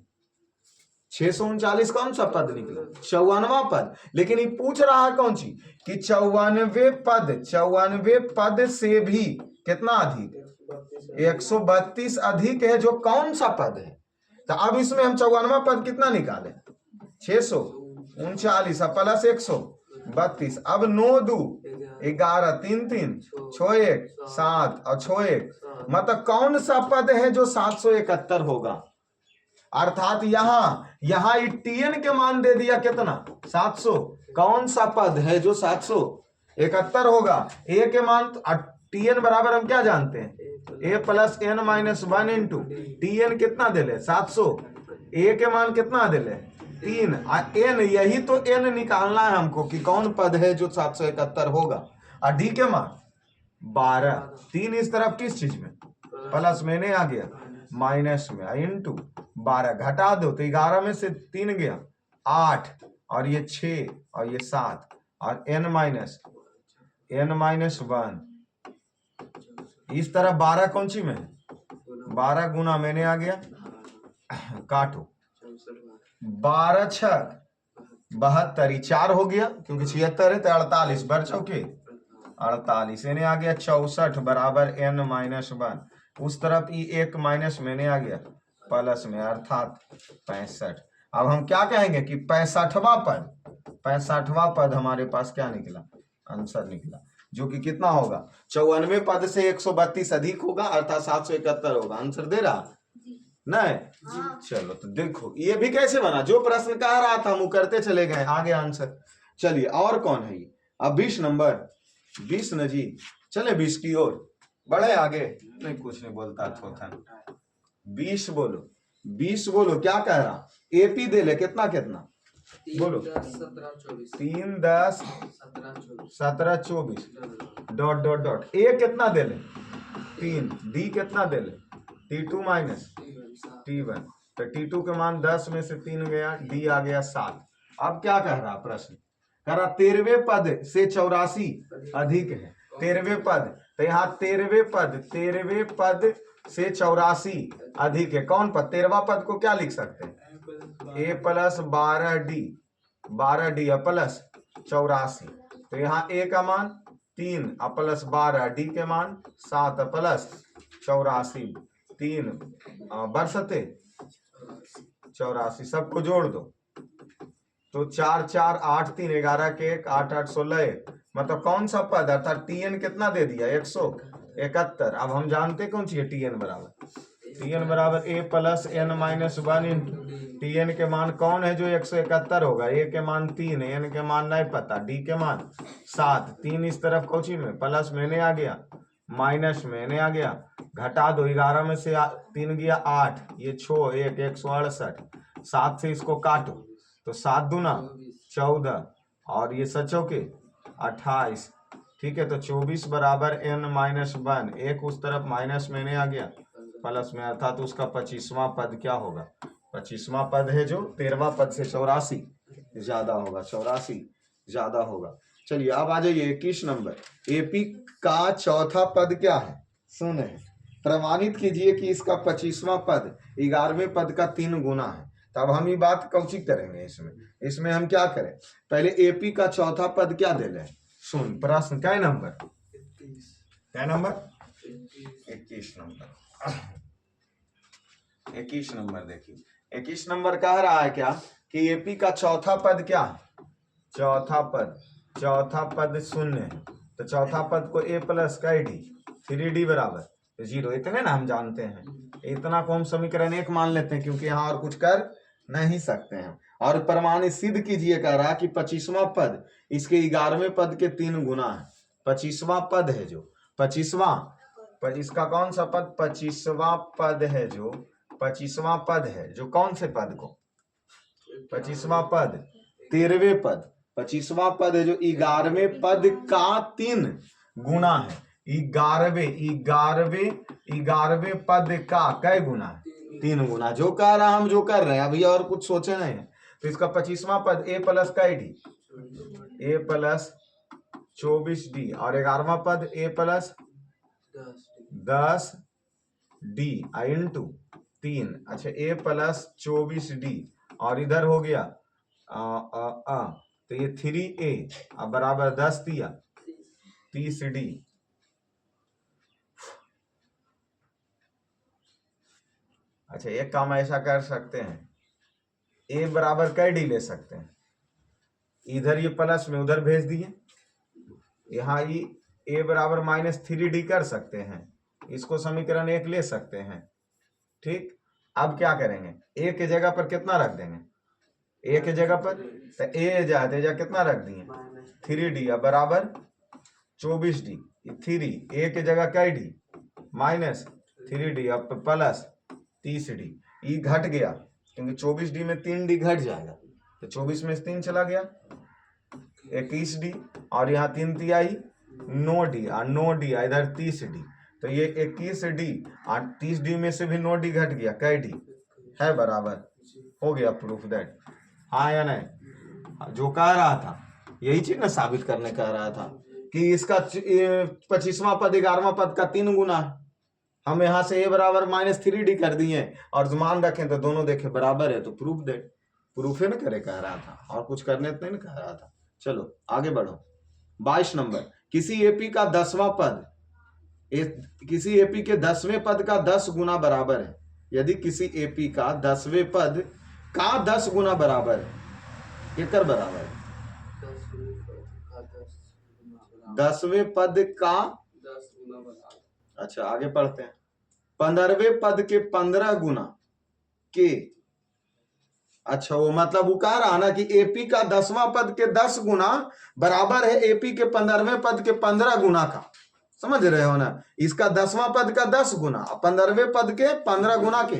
639 कौन सा पद निकला? 54वां पद। लेकिन ये पूछ रहा है कौन सी कि 94 पद से भी कितना अधिक? 132 अधिक है। जो कौन सा पद है? तो अब इसमें हम 54वां पद कितना निकाले 639 प्लस 132। अब 9 2 11 3 3 6 1 7 और 6 1 मतलब कौन सा पद है जो 771 होगा? अर्थात यहाँ टीएन के मान दे दिया कितना 700। कौन सा पद है जो 771 होगा? ए के मान टीएन बराबर हम क्या जानते हैं? A plus n minus 1 into t n कितना दे ले 700। ए के मान कितना दे ले 3 एन। यही तो एन निकालना है हमको कि कौन पद है जो 771 होगा। और डी के मान 12। 3 इस तरफ किस चीज में? प्लस में नहीं आ गया माइनस में इंटू 12 घटा दो तो 11 में से 3 गया 8 और ये 6 और ये 7 और n-1 इस तरह 12 कौन सी में है? 12 गुना मैंने आ गया, काटो 12 छक 72, 4 हो गया क्योंकि 76 है तो 48 बर चौके 48, यानी आ गया 64 बराबर n-1। उस तरफ ये एक माइनस मैंने आ गया प्लस में अर्थात 65। अब हम क्या कहेंगे कि 65वां पद हमारे पास क्या निकला, आंसर निकला, जो कि कितना होगा 94 पद से 132 अधिक होगा अर्थात 771 होगा। आंसर दे रहा नहीं? चलो तो देखो ये भी कैसे बना, जो प्रश्न कह रहा था हम करते चले गए, आगे आंसर। चलिए और कौन है ये, अब 20 नंबर 20 न जी, चले 20 की ओर बढ़े आगे। नहीं कुछ नहीं बोलता थोथन, 20 बोलो 20 बोलो, क्या कह रहा एपी दे ले, कितना कितना बोलो, 3 10 17 24 डॉट डॉट डॉट, ए कितना दे ले 3, डी कितना दे ले T2 माइनस T1, तो T2 के मान 10 में से 3 गया, डी आ गया 7। अब क्या कह रहा प्रश्न, कह रहा 13वें पद से 84 अधिक है, 13वें पद, तो यहाँ 13वें पद से 84 अधिक है, कौन पद, 13वां पद को क्या लिख सकते हैं, a प्लस 12d प्लस 84, तो यहाँ a का मान 3 प्लस 12, डी के मान 7 प्लस 84, 3 बरसते 84, सबको जोड़ दो तो 4 4 8 3 11 के 1 8 8 16, मतलब कौन सा पद, अर्थात tn कितना दे दिया 171। अब हम जानते कौन सी है tn बराबर a plus n-1 into tn के मान कौन है जो 171 होगा, a के मान 3, n के मान नहीं पता, d के मान 7, 3 इस तरफ कौची में प्लस मैंने आ गया माइनस मैंने आ गया, घटा दो 11 में से 3 गया 8, ये छो 1 168, 7 से इसको काटो तो 7 दूना 14 और ये सचौके 28, ठीक है, तो 24 बराबर n-1, एक उस तरफ माइनस मैंने आ गया प्लस में, अर्थात तो उसका 25वां पद क्या होगा, 25वां पद है जो 13वां पद से 84 ज्यादा होगा, 84 ज्यादा होगा। चलिए अब आ जाइए 21 नंबर, एपी का चौथा पद क्या है, सुने प्रमाणित कीजिए कि इसका 25वां पद 11वें पद का 3 गुना है। तब हम ये बात कौची करेंगे, इसमें हम क्या करें, पहले एपी का चौथा पद क्या दे लें, सुन प्रश्न क्या नंबर 21 नंबर 21 नंबर देखिए, 21 नंबर कह रहा है क्या कि एपी का चौथा पद क्या है, चौथा पद 0 है, तो चौथा पद को a प्लस का डी 3d बराबर 0, इतने ना हम जानते हैं, इतना को हम समीकरण 1 मान लेते हैं क्योंकि यहाँ और कुछ कर नहीं सकते हैं। और प्रमाणित सिद्ध कीजिए कह रहा कि 25वां पद इसके 11वें पद के 3 गुना है, 25वां पद है जो 25वां पर इसका कौन सा पद, 25वां पद है जो 25वां पद है जो कौन से पद को, 25वां पद 13वें पद, 25वां पद है जो 11वें पद का 3 गुना है, 11वें पद का कै गुना है, 3 गुना, जो कह रहा हम जो कर रहे हैं अभी और कुछ सोचे नहीं है। तो इसका 25वां पद a प्लस का डी a प्लस 24d और 11वां पद a प्लस 10d इंटू 3, अच्छा a प्लस 24d और इधर हो गया तो ये 3a अब बराबर 10 दिया 30d। अच्छा एक काम ऐसा कर सकते हैं, a बराबर कै डी ले सकते हैं, इधर ये प्लस में उधर भेज दिए, यहाँ ये a बराबर -3d कर सकते हैं, इसको समीकरण 1 ले सकते हैं, ठीक। अब क्या करेंगे, a के जगह पर कितना रख देंगे, a के जगह पर तो a जाते जा कितना रख दिए 3d अब बराबर 24d, 3 a के जगह कै डी -3d अब प्लस 30d, ये घट गया क्योंकि 24d में 3d घट जाएगा, तो 24 में 3 चला गया 21d और यहाँ 3 दिया ही 9d और 9d इधर 30d, तो ये 21d और 30d में से भी 9d घट गया, कै डी है बराबर, हो गया प्रूफ दैट, हाँ या नहीं, जो कह रहा था यही चीज ना साबित करने कह रहा था कि इसका 25वां पद 11वां पद का 3 गुना है। हम यहाँ से a बराबर -3d कर दिए और मान रखें तो दोनों देखे बराबर है तो प्रूफ दे, प्रूफ है ना करे कह रहा था, और कुछ करने तो नहीं कह रहा था। चलो आगे बढ़ो। 22 नंबर, किसी एपी का 10वां पद किसी एपी के 10वें पद का 10 गुना बराबर है। यदि किसी एपी का 10वें पद का 10 गुना बराबर है, कितना बराबर है? 10वें पद का 10 गुना बराबर। अच्छा आगे पढ़ते हैं। 15वें पद के 15 गुना के, अच्छा वो मतलब वो कह रहा ना कि एपी का 10वां पद के 10 गुना बराबर है एपी के 15वें पद के 15 गुना का। समझ रहे हो ना? इसका 10वां पद का 10 गुना 15वें पद के 15 गुना के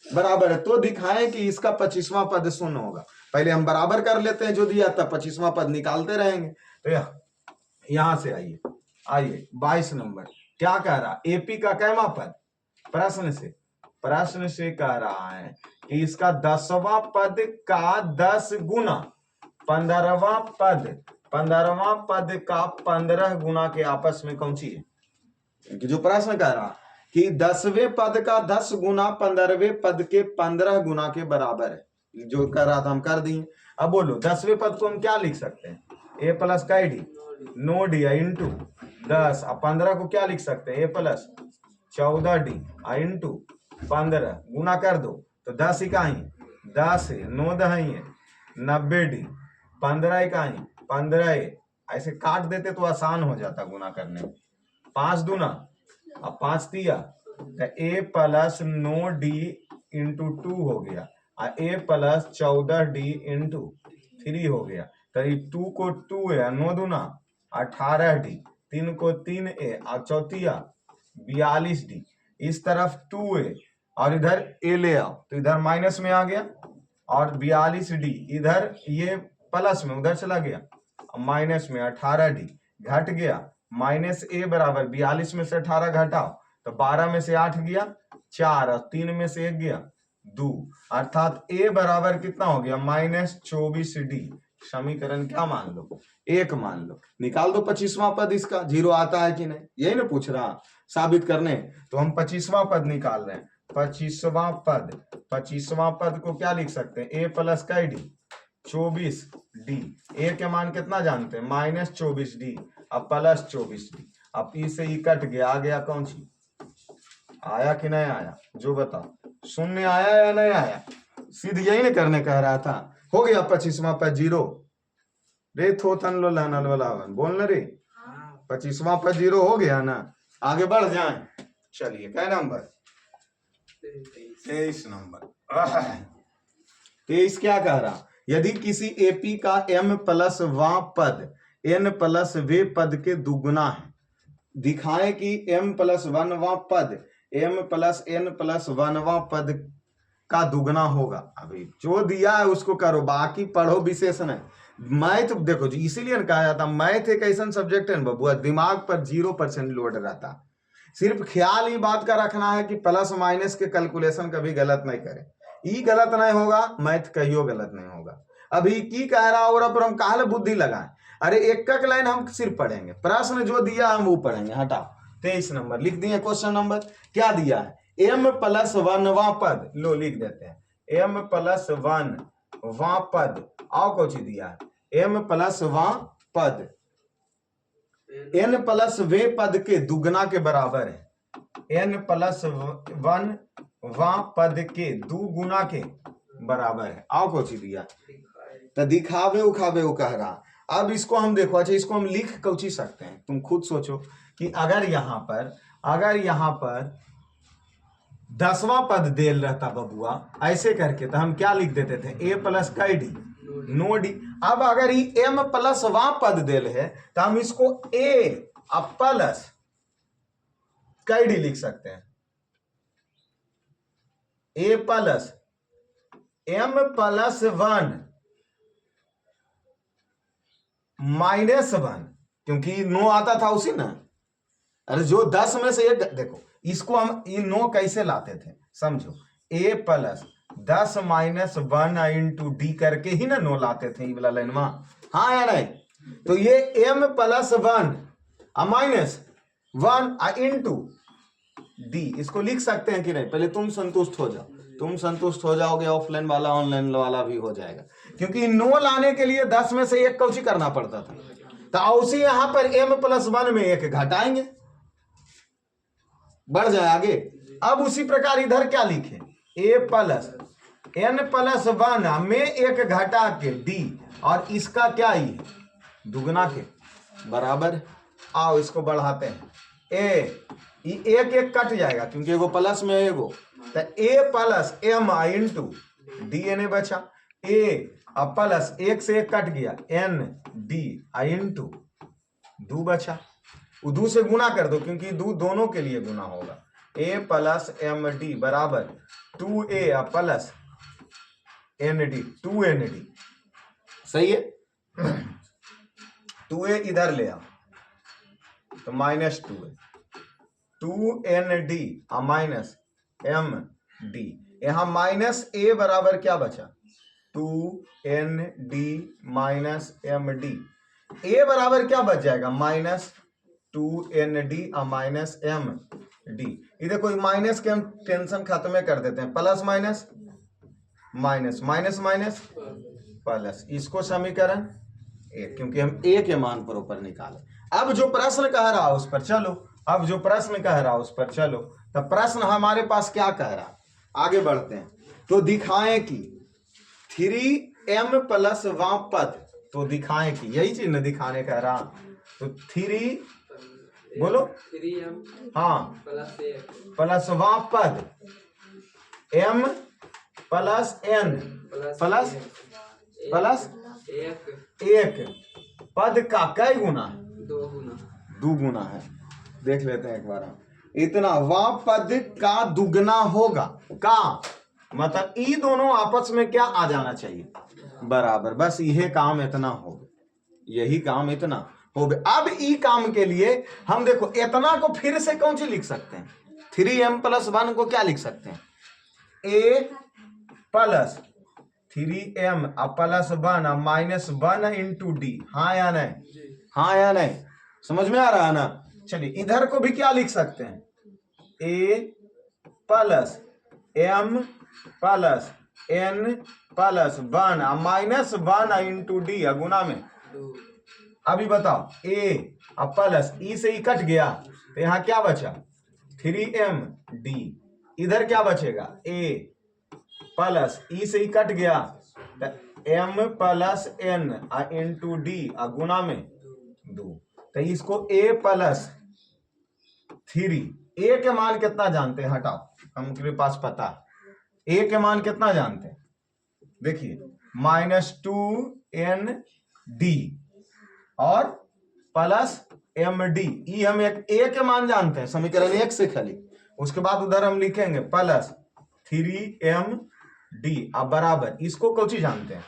बराबर है, तो दिखाएं कि इसका 25वां पद शून्य होगा। पहले हम बराबर कर लेते हैं जो दिया था, 25वां पद निकालते रहेंगे। तो यहां से आइए 22 नंबर क्या कह रहा, एपी का कैमा पद, प्रश्न से कह रहा है कि इसका 10वां पद का 10 गुना 15वां पद का 15 गुना के आपस में कौन सी है? जो प्रश्न कह रहा कि 10वें पद का 10 गुना 15वें पद के 15 गुना के बराबर है, जो कर रहा था हम कर दिए। अब बोलो 10वें पद को हम क्या लिख सकते हैं? a प्लस का डी नो डी इंटू 10, अब 15 को क्या लिख सकते हैं? a प्लस 14d इंटू 15 गुना कर दो तो 10 इकाई 10 है, 9 दहाई है 90d, 15 इकाई 15 है। ऐसे काट देते तो आसान हो जाता गुना करने में। 5 दूना अब 5 दिया तो a प्लस 9d इंटू 2 हो गया और a प्लस 14d इंटू 3 हो गया। तो 2 को 2 है 9 दूना 18d, 3 को 3a और चौथिया 42d, इस तरफ 2a और इधर a ले आओ तो इधर माइनस में आ गया और 42d इधर ये प्लस में उधर चला गया, माइनस में 18d घट गया, माइनस a बराबर 42 में से 18 घटाओ तो 12 में से 8 गया 4 और 3 में से 1 गया 2, अर्थात a बराबर कितना हो गया? -24d। समीकरण क्या मान लो? 1 मान लो। निकाल दो 25वां पद, इसका 0 आता है कि नहीं, यही ना पूछ रहा साबित करने। तो हम 25वां पद निकाल रहे हैं। 25वां पद को क्या लिख सकते हैं? a प्लस का डी 24d, a के मान कितना जानते हैं? -24d अब प्लस 24d। अब ई से ई कट गया, आ गया कौन सी? आया कि नहीं आया? जो बताओ, शून्य आया या नहीं आया? सीध यही नहीं करने कह रहा था। हो गया 25वां पद 0 रे थोथन लो लहनल वलावन बोल न रे। 25वां पद 0 हो गया ना। आगे बढ़ जाए। चलिए क्या नंबर? 23 नंबर। 23 क्या कह रहा? यदि किसी एपी का m प्लस वां पद n प्लस वे पद के दुगुना है, दिखाएं कि m प्लस 1वां पद m प्लस n प्लस 1वां पद का दुगना होगा। अभी जो दिया है उसको करो, बाकी पढ़ो विशेष नहीं। मैथ देखो जी, इसीलिए कहा जाता मैथ एक ऐसा सब्जेक्ट है ना बबुआ, दिमाग पर 0% लोड रहता। सिर्फ ख्याल ही बात का रखना है कि प्लस माइनस के कैलकुलेशन कभी गलत नहीं करें। ई गलत नहीं होगा, मैथ कहियो गलत नहीं होगा। अभी की कह रहा और अब हम काल बुद्धि लगाएं? अरे एक लाइन हम सिर्फ पढ़ेंगे, प्रश्न जो दिया हम वो पढ़ेंगे। हटाओ 23 नंबर लिख दिए। क्वेश्चन नंबर क्या दिया है? m प्लस 1वां पद, लो लिख देते हैं m प्लस 1वां पद, और कुछ दिया है m प्लस वां पद n प्लस वे पद के दुगना के बराबर है। n प्लस 1वां पद के दुगुना के बराबर है। और कुछ दिया तो दिखावे उखावे वो कह रहा। अब इसको हम देखो, अच्छा इसको हम लिख कौची सकते हैं? तुम खुद सोचो कि अगर यहाँ पर 10वां पद देल रहता बबुआ ऐसे करके, तो हम क्या लिख देते थे? a प्लस का डी नो डी। अब अगर ये m प्लस वां पद देल है तो हम इसको a प्लस का डी लिख सकते हैं। a plus m plus 1 minus 1, क्योंकि 9 आता था उसी ना। अरे जो 10 में से एक देखो, इसको हम ये 9 कैसे लाते थे समझो। a plus 10 minus 1 into D करके ही ना नो लाते थे ये वाला लाइन में, हाँ या नहीं? तो ये m plus 1 minus 1 into D, इसको लिख सकते हैं कि नहीं? पहले तुम संतुष्ट हो जाओ, तुम संतुष्ट हो जाओगे, ऑफलाइन वाला ऑनलाइन वाला भी हो जाएगा, क्योंकि नो लाने के लिए 10 में से एक कौची करना पड़ता था। तो उसी यहां पर m प्लस 1 में एक घटाएंगे, बढ़ जाए आगे। अब उसी प्रकार इधर क्या लिखे, a प्लस n प्लस 1 में एक घटा के d, और इसका क्या ही है, दुगना के बराबर। आओ इसको बढ़ाते हैं, एक एक कट जाएगा क्योंकि एगो प्लस में एगो, तो a plus m into D N बचा, a प्लस एक से एक कट गया n d इंटू दो बचा, वो दो से गुना कर दो क्योंकि दो दोनों के लिए गुना होगा। a प्लस एम डी बराबर 2a plus N D, 2n D, सही है। 2a इधर ले आओ तो minus 2a, 2n D minus M D, यहां माइनस a बराबर क्या बचा, 2n D minus M D, a बराबर क्या बच जाएगा, minus 2n D minus M D. इधर कोई माइनस के हम टेंशन खत्म कर देते हैं, plus minus minus minus minus plus, इसको समीकरण एक, क्योंकि हम a के मान पर ऊपर निकाले। अब जो प्रश्न कह रहा उस पर चलो, अब जो प्रश्न कह रहा उस पर चलो, तो प्रश्न हमारे पास क्या कह रहा, आगे बढ़ते हैं। तो दिखाएं कि 3m प्लस पद, तो दिखाएं कि, यही चीज न दिखाने कह रहा, तो 3 बोलो 3m हाँ प्लस पद m plus n plus plus एक पद का कई गुना, 2 गुना है। देख लेते हैं एक बार हम, इतना वह पद का दुगना होगा का, मतलब ई दोनों आपस में क्या आ जाना चाहिए, बराबर, बस यही काम इतना हो, यही काम इतना हो गया। अब ई काम के लिए हम देखो इतना को फिर से कौन सी लिख सकते हैं, 3m प्लस 1 को क्या लिख सकते हैं, a plus 3m plus 1 minus 1 into D, हाँ या नहीं, हाँ या नहीं, समझ में आ रहा है ना। चलिए इधर को भी क्या लिख सकते हैं, a plus m plus n plus 1 minus 1 into d गुना में। अभी बताओ a प्लस ई से ई कट गया तो यहाँ क्या बचा, 3m d, इधर क्या बचेगा, a प्लस ई से ई कट गया तो m plus n into d गुना में 2। तो इसको a प्लस 3, a के मान कितना जानते हैं, हटाओ हमके पास पता है, a के मान कितना जानते हैं, देखिए -2n d और प्लस एम डी, ई हम एक a के मान जानते हैं समीकरण 1 से खाली, उसके बाद उधर हम लिखेंगे प्लस 3m d अब बराबर, इसको कौन सी जानते हैं,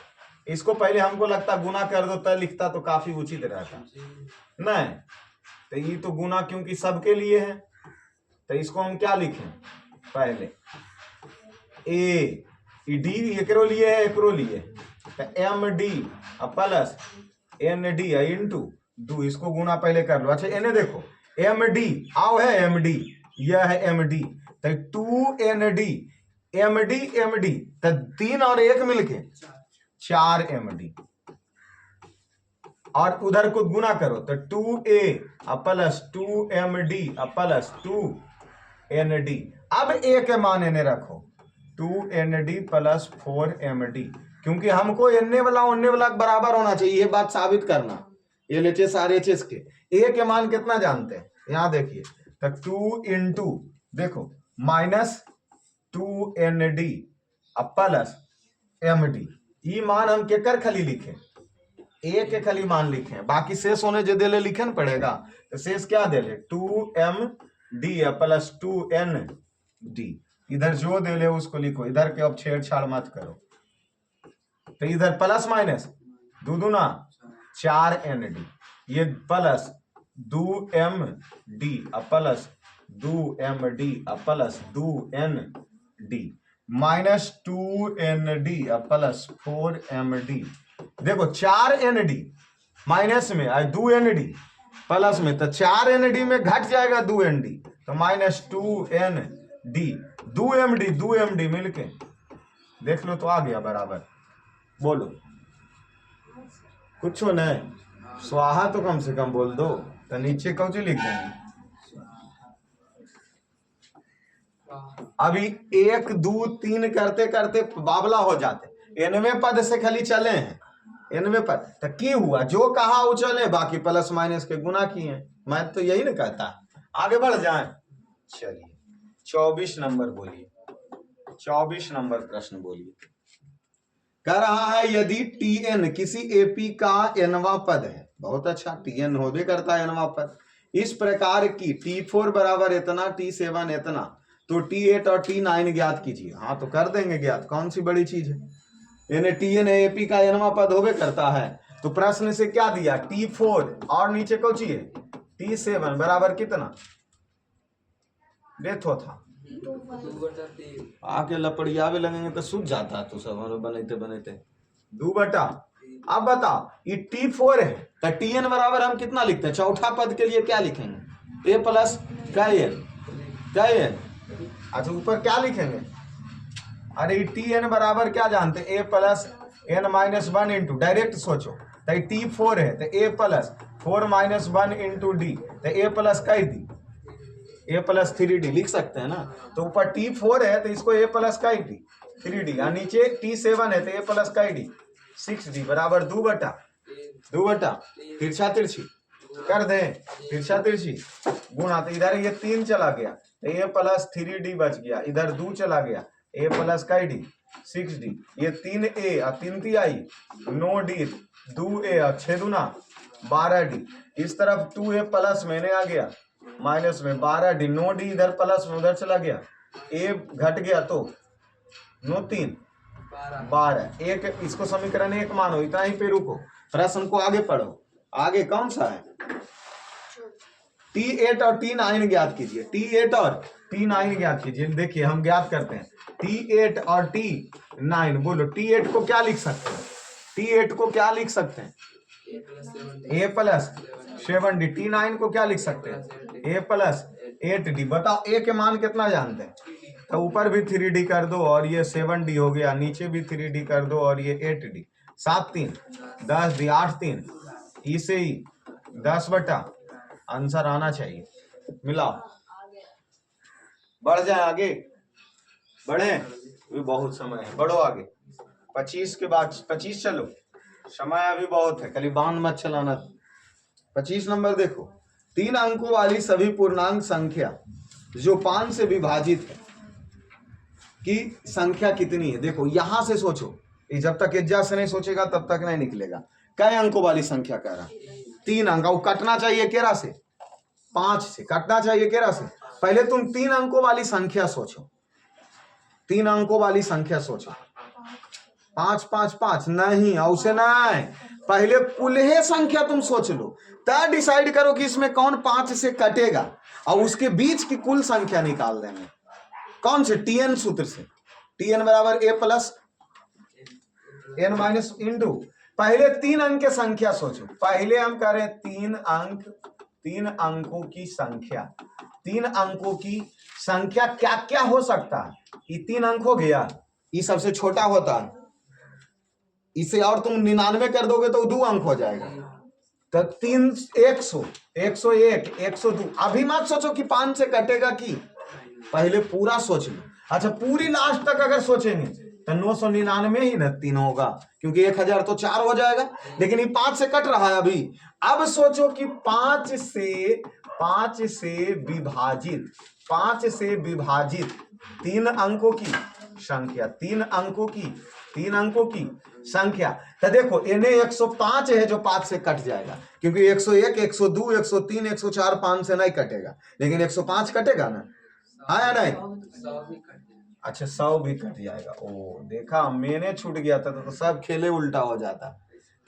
इसको पहले हमको लगता गुना कर दो तब लिखता तो काफी उचित रहता, नहीं तो ये तो गुना क्योंकि सबके लिए है, तो इसको हम क्या लिखें, पहले a डी एकरो लिए है, एकरो लिए, तो M D plus N D into 2, इसको गुना पहले कर लो। अच्छा इन्हें देखो, एम डी आओ है, एम डी यह है एम डी, तो 2n डी एम डी तो 3 और 1 मिलके 4 एम डी, और उधर को गुना करो तो 2a plus 2m D plus 2n D. अब a के मान इन्हें रखो 2n D plus 4m D, क्योंकि हमको एनने वाला ओनने वाला बराबर होना चाहिए, ये बात साबित करना, LHS RHS के a के मान कितना जानते हैं, यहां देखिए तो 2 इंटू देखो minus 2n D plus M D, ये मान हम केकर खाली लिखे, a के खाली मान लिखे, बाकी शेष होने जो देले लिखे न पड़ेगा, तो शेष क्या देले 2m D plus 2n D, इधर जो देले उसको लिखो, इधर के अब छेड़छाड़ मत करो। तो इधर प्लस माइनस 2 दूना 4n डी, ये plus 2m D plus 2m D plus 2n D -2ND plus 4MD। देखो 4ND माइनस में और 2ND प्लस में, तो 4ND में घट जाएगा 2ND, तो -2ND 2MD मिलके देख लो तो आ गया बराबर। बोलो कुछ नहीं, स्वाहा तो कम से कम बोल दो, तो नीचे कौन लिख देंगे। अभी 1 2 3 करते करते बाबला हो जाते, 90 पद से खाली चले हैं, 90 पद तो की हुआ, जो कहा वो चले, बाकी प्लस माइनस के गुना किए। मैं तो यही ना कहता, आगे बढ़ जाए। चलिए 24 नंबर बोलिए, 24 नंबर प्रश्न बोलिए। कह रहा है यदि Tn किसी एपी का nवां पद है, बहुत अच्छा, Tn होबे करता है nवां पद, इस प्रकार की T4 बराबर इतना, T7 इतना, तो T8 और T9 ज्ञात कीजिए। हाँ तो कर देंगे ज्ञात, कौन सी बड़ी चीज है, यानी Tn एपी का nवां पद होबे करता है। तो प्रश्न से क्या दिया, T4 और नीचे कौन सी है T7 बराबर कितना, देखो था आके लपड़ियावे लगेंगे तो सूझ जाता तो सब बनते बनते 2/। अब बता ये T4 है तो Tn बराबर हम कितना लिखते हैं, चौथा पद के लिए क्या लिखेंगे, A प्लस Kn। अच्छा ऊपर क्या लिखेंगे, अरे Tn बराबर क्या जानते हैं, A plus n-1 into, direct सोचो, तो T4 है तो A प्लस 4-1 इंटू D, तो A plus D, A plus 3D लिख सकते हैं ना। तो ऊपर T4 है तो इसको A प्लस 3D, और नीचे T7 है तो A प्लस D 6D बराबर 2/। तिरछा तिरछी कर दे, तिरछा तिरछी गुणा, तो इधर ये 3 चला गया तो A प्लस 3D बच गया, इधर 2 चला गया A प्लस D 6D, ये 3A और 3 आई 9D, 2A और 6 दूना 12D, इस तरफ 2A प्लस मैंने आ गया माइनस में 12D, 9D इधर प्लस में उधर चला गया, A घट गया तो 9 3 12, एक इसको समीकरण 1 मानो, इतना ही पे रुको, प्रश्न को आगे पढ़ो। आगे कौन सा है, T8 और T9 ज्ञात कीजिए, T8 और T9 ज्ञात कीजिए। देखिए हम ज्ञात करते हैं T8 और T9, बोलो T8 को क्या लिख सकते हैं, T8 को क्या लिख सकते हैं, A प्लस 7D, T9 को क्या लिख सकते हैं, A प्लस 8D। बताओ A के मान कितना जानते हैं, तो ऊपर भी 3D कर दो और ये 7D हो गया, नीचे भी 3D कर दो और ये 8D, 7 3 10D, 8 3 इसे ही 10/। आंसर आना चाहिए, मिलाओ, बढ़ जाए आगे, बढ़े भी बहुत समय है, बढ़ो आगे, 25 के बाद 25 चलो, समय अभी बहुत है, कल बांध मत चलाना। 25 नंबर देखो, 3 अंकों वाली सभी पूर्णांक संख्या जो 5 से विभाजित है की संख्या कितनी है। देखो यहां से सोचो, जब तक इज्जा से नहीं सोचेगा तब तक नहीं निकलेगा। कई अंकों वाली संख्या कह रहा, 3 अंक, और कटना चाहिए केरा से, 5 से कटना चाहिए केरा से। पहले तुम 3 अंकों वाली संख्या सोचो, 3 अंकों वाली संख्या सोचो, 5 5 5 नहीं, औसे नहीं, पहले कुल संख्या तुम सोच लो, तब डिसाइड करो कि इसमें कौन 5 से कटेगा, और उसके बीच की कुल संख्या निकाल देंगे। कौन से, Tn सूत्र से, Tn बराबर A प्लस n- इंटू, पहले 3 अंक की संख्या सोचो, पहले हम करें 3 अंकों की संख्या, 3 अंकों की संख्या क्या क्या हो सकता है, ये 3 अंक हो गया, ये सबसे छोटा होता है, इसे और तुम 99 कर दोगे तो 2 अंक हो जाएगा, तो 3 100 101 102। अभी मत सोचो कि 5 से कटेगा की, पहले पूरा सोच लो। अच्छा पूरी लास्ट तक अगर सोचेंगे तो 999 ही ना 3 होगा, क्योंकि 1000 तो 4 हो जाएगा, लेकिन ये 5 से कट रहा है अभी। अब सोचो कि 5 से विभाजित 3 अंकों की संख्या, 3 अंकों की संख्या, तो देखो इन्हें 105 है जो 5 से कट जाएगा, क्योंकि 101 102 103 104 5 से नहीं कटेगा, लेकिन 105 कटेगा ना, हाँ या नहीं। अच्छा 100 भी कट जाएगा, ओ देखा मैंने छूट गया था तो सब खेले उल्टा हो जाता,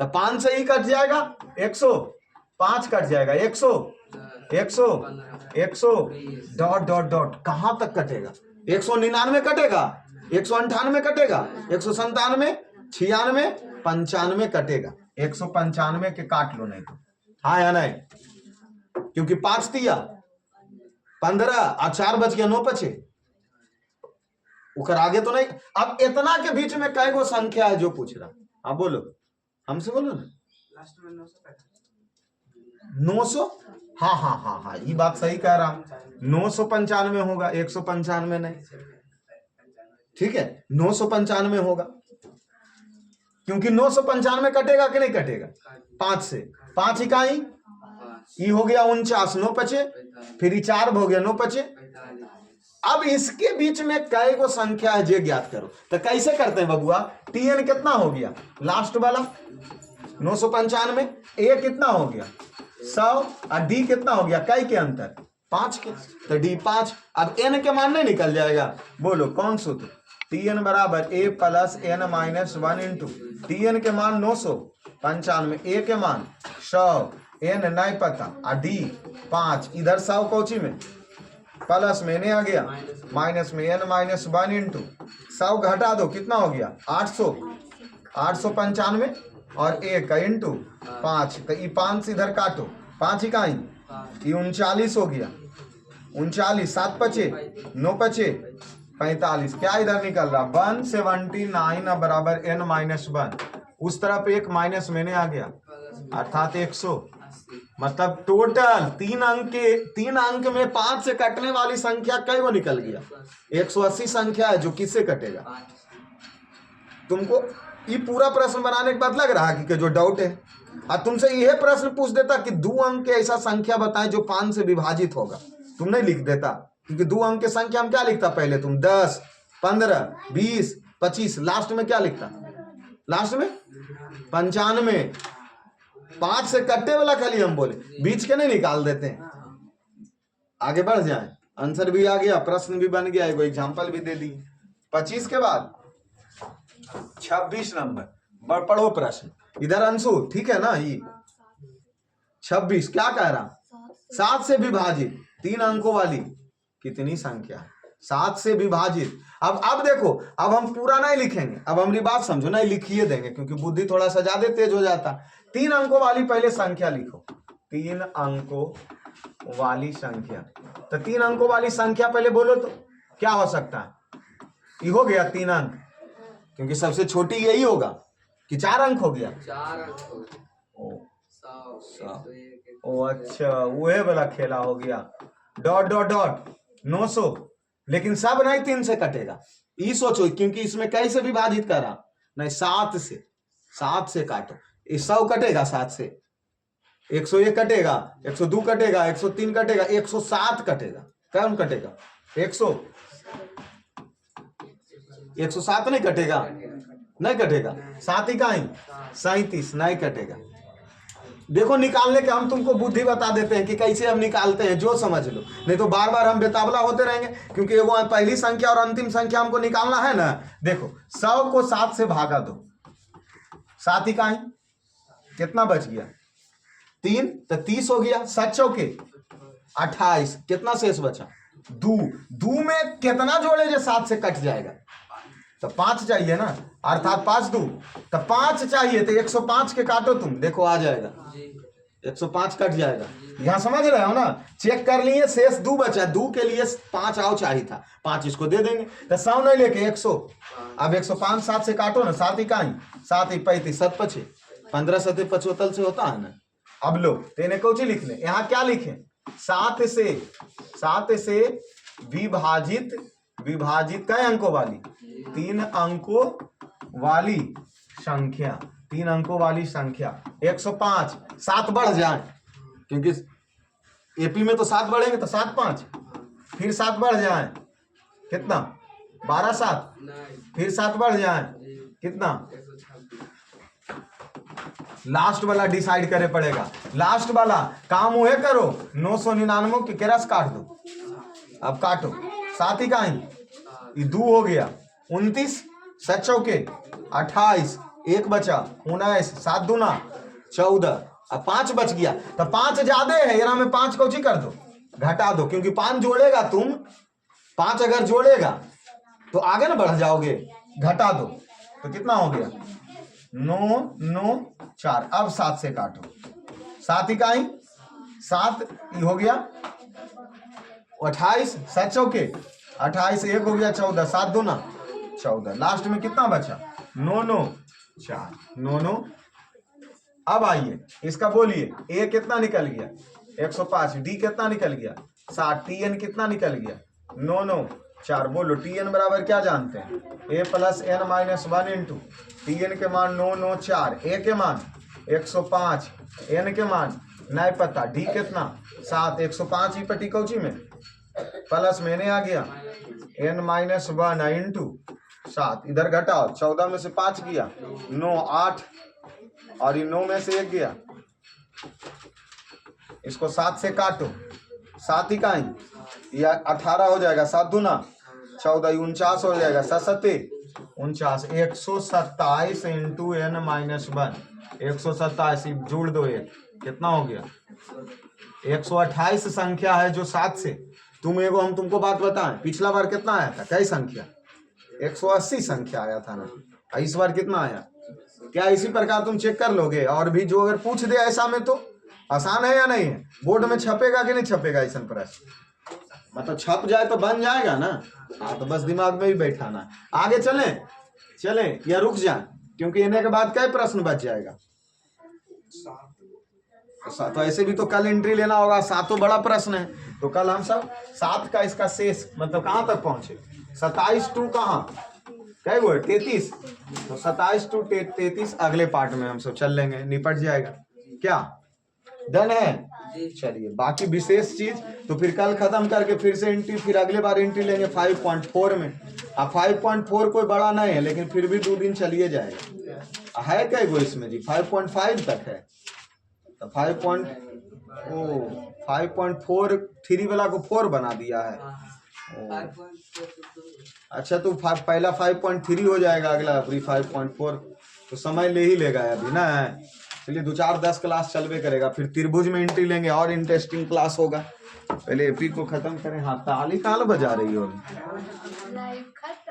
तो 5 से ही कट जाएगा, 105 कट जाएगा, 100 100 100 डॉट डॉट डॉट, कहां तक कटेगा, 199 कटेगा, 198 कटेगा, 197, 96, 95 कटेगा। 195 के काट लो नहीं तो। हाँ या नहीं? क्योंकि 5 दिया, 15 और 4 बच गया, 9 बचे। उकर आगे तो नहीं। अब इतना के बीच में कई गो संख्या है जो पूछ रहा। आप बोलो, हमसे बोलो ना। लास्ट में 900। हाँ हाँ हाँ हाँ, ये बात सही कह रहा हूं। 995 होगा, 195 नहीं। ठीक है, 995 होगा, क्योंकि 995 कटेगा कि नहीं कटेगा? 5 से 5 इकाई, ये हो गया 49, 9 बचे, फिर ये 4 हो गया, 9 बचे। अब इसके बीच में कई गो संख्या है जे ज्ञात करो। तो कैसे करते हैं बबुआ? टीएन कितना हो गया लास्ट वाला? 995। ए कितना हो गया? 100। और डी कितना हो गया? कई के अंतर? 5 के। तो डी 5। अब एन के मान नहीं निकल जाएगा? बोलो कौन सूत्र? टीएन बराबर a plus n minus 1 into t n के मान 995, ए के मान 100, एन नहीं पता, और डी 5। इधर 100 कौची में? प्लस में ने आ गया, माइनस में एन माइनस 1 इंटू 100 घटा दो, कितना हो गया? 800, 895 और 1 इंटू 5। तो ये 5 इधर काटो, 5 इकाई, ये 39 हो गया। 39, 7 बचे, 9 बचे, 45। क्या इधर निकल रहा? 179 बराबर एन माइनस 1। उस तरफ एक माइनस में ने आ गया, अर्थात 100। मतलब टोटल 3 अंक में 5 से कटने वाली संख्या कई वो निकल गया? 180 संख्या है जो किससे कटेगा? तुमको ये पूरा प्रश्न बनाने के बाद लग रहा है कि जो डाउट है, और तुमसे यह प्रश्न पूछ देता कि 2 अंक के ऐसा संख्या बताएं जो 5 से विभाजित होगा, तुम नहीं लिख देता। क्योंकि 2 अंक के संख्या में क्या लिखता पहले तुम? 10, 15, 20, 25। लास्ट में क्या लिखता? लास्ट में 95। 5 से कट्टे वाला खाली हम बोले, बीच के नहीं निकाल देते हैं। आगे बढ़ जाए, आंसर भी आ गया, प्रश्न भी बन गया, एगो एग्जांपल भी दे दी। 25 के बाद 26 नंबर पढ़ो प्रश्न। इधर अंशु, ठीक है ना? ये 26 क्या कह रहा? 7 से विभाजित 3 अंकों वाली कितनी संख्या? 7 से विभाजित। अब देखो, अब हम पूरा नहीं लिखेंगे, अब हमारी बात समझो, नहीं लिखिए देंगे क्योंकि बुद्धि थोड़ा सा ज्यादा तेज हो जाता। 3 अंकों वाली पहले संख्या लिखो, 3 अंकों वाली संख्या। तो 3 अंकों वाली संख्या पहले बोलो तो क्या हो सकता है? ये हो गया 3 अंक, क्योंकि सबसे छोटी यही होगा कि 4 अंक हो गया? 4 अंक हो गए। ओ अच्छा, वह वाला खेला हो गया। डॉट डॉट डॉट 900, लेकिन सब नहीं 3 से कटेगा। ये सोचो, क्योंकि इसमें कैसे विभाजित करा? नहीं, 7 से काटो। 100 कटेगा 7 से, 101 कटेगा, 102 कटेगा, 103 कटेगा, 107 कटेगा। कौन कटेगा? 107 नहीं कटेगा? नहीं कटेगा। 7 इकाई 37 नहीं कटेगा। देखो, निकालने के हम तुमको बुद्धि बता देते हैं कि कैसे हम निकालते हैं, जो समझ लो, नहीं तो बार बार हम बेताबला होते रहेंगे। क्योंकि एगो पहली संख्या और अंतिम संख्या हमको निकालना है ना। देखो, 100 को 7 से भागा दो, 7 इकाई, कितना बच गया? 3, तो 30 हो गया। 7 चौके 28, कितना शेष बचा? 2 में कितना जोड़े जो 7 से कट जाएगा? तो 5 चाहिए ना, अर्थात 5 2, तो 5 चाहिए, तो 105 के काटो तुम, देखो आ जाएगा, 105 कट जाएगा। यहाँ समझ रहे हो ना? चेक कर लिए, शेष 2 बचा, 2 के लिए 5 आओ चाहिए था, 5 इसको दे देंगे। तो 100 नहीं लेके 100, अब 105 7 से काटो ना, 7 इकाई, 7 35, 7 पचे, 15 7 75 से होता है ना। अब लो, तेने कौन सी लिख ले? यहाँ क्या लिखे? 7 से विभाजित कई अंकों वाली? 3 अंकों वाली संख्या, 3 अंकों वाली संख्या। 105, 7 बढ़ जाए, क्योंकि एपी में तो 7 बढ़ेंगे, तो 7 5, फिर 7 बढ़ जाए, कितना? 12 7, फिर 7 बढ़ जाए, कितना? लास्ट वाला डिसाइड करे पड़ेगा। लास्ट वाला काम हुए करो, 999 की केरस काट दो। अब काटो, 7 इकाई, ये 2 हो गया, 29, 7 चौके 28, 1 बचा, 19, 7 दूना 14, अब 5 बच गया। तो 5 ज्यादा है, यहाँ में 5 कौची कर दो, घटा दो, क्योंकि 5 जोड़ेगा तुम 5 अगर जोड़ेगा तो आगे ना बढ़ जाओगे, घटा दो तो कितना हो गया 9 9 4। अब 7 से काटो, 7 इकाई 7 हो गया 28, 7 चौके 28, 1 हो गया 14, 7 दूना 14, लास्ट में कितना बचा 9 9 4 9 9। अब आइए इसका बोलिए, ए कितना निकल गया 105, डी कितना निकल गया 60, टी एन कितना निकल गया 9 9 4। बोलो टी एन बराबर क्या जानते हैं, a plus n minus 1 into t n के मान 9 9 4, ए के मान 105, एन के मान नहीं पता, डी कितना 7, 105 ही पटी कौची में प्लस मैंने आ गया एन माइनस 1 इंटू 7, इधर घटाओ 14 में से 5 गया 9 8 और ये 9 में से 1 गया, इसको 7 से काटो, 7 इकाई या 18 हो जाएगा, 7 दूना 14, 49 हो जाएगा, 7 सत्ते 49, 127 इंटू एन माइनस 1, 127 जोड़ दो, एक कितना हो गया 128 संख्या है जो 7 से, हम तुमको बात बताएं पिछला बार कितना आया था, कई संख्या 180 संख्या आया था ना, इस बार कितना आया, क्या इसी प्रकार तुम चेक कर लोगे, और भी जो अगर पूछ दे ऐसा में तो आसान है या नहीं है, बोर्ड में छपेगा कि नहीं छपेगा ऐसा प्रश्न, मतलब छप जाए तो बन जाएगा ना, हाँ तो बस दिमाग में भी बैठाना। आगे चले या रुक जाए, क्योंकि इन्हें के बाद कई प्रश्न बच जाएगा, तो ऐसे भी तो कल एंट्री लेना होगा, 7 बड़ा प्रश्न है, तो कल हम सब 7 का इसका शेष मतलब कहाँ तक पहुंचे, 27 टू कहाँ क्या वो 33, तो 27 टू 33 अगले पार्ट में हम सब चल लेंगे, निपट जाएगा क्या, डन है। चलिए बाकी विशेष चीज तो फिर कल खत्म करके फिर से एंट्री, फिर अगले बार एंट्री लेंगे 5.4 में। अब 5.4 कोई बड़ा नहीं है, लेकिन फिर भी 2 दिन चलिए जाएगा, है क्या वो इसमें जी 5.5 तक है, तो 5.4 3 वाला को 4 बना दिया है, अच्छा तो पहला 5.3 हो जाएगा, अगला फिर 5.4, तो समय ले ही लेगा अभी ना। चलिए 2-4-10 क्लास चलवे करेगा, फिर त्रिभुज में एंट्री लेंगे और इंटरेस्टिंग क्लास होगा। पहले एपी को खत्म करें। हाँ ताली कहाँ बजा रही हो?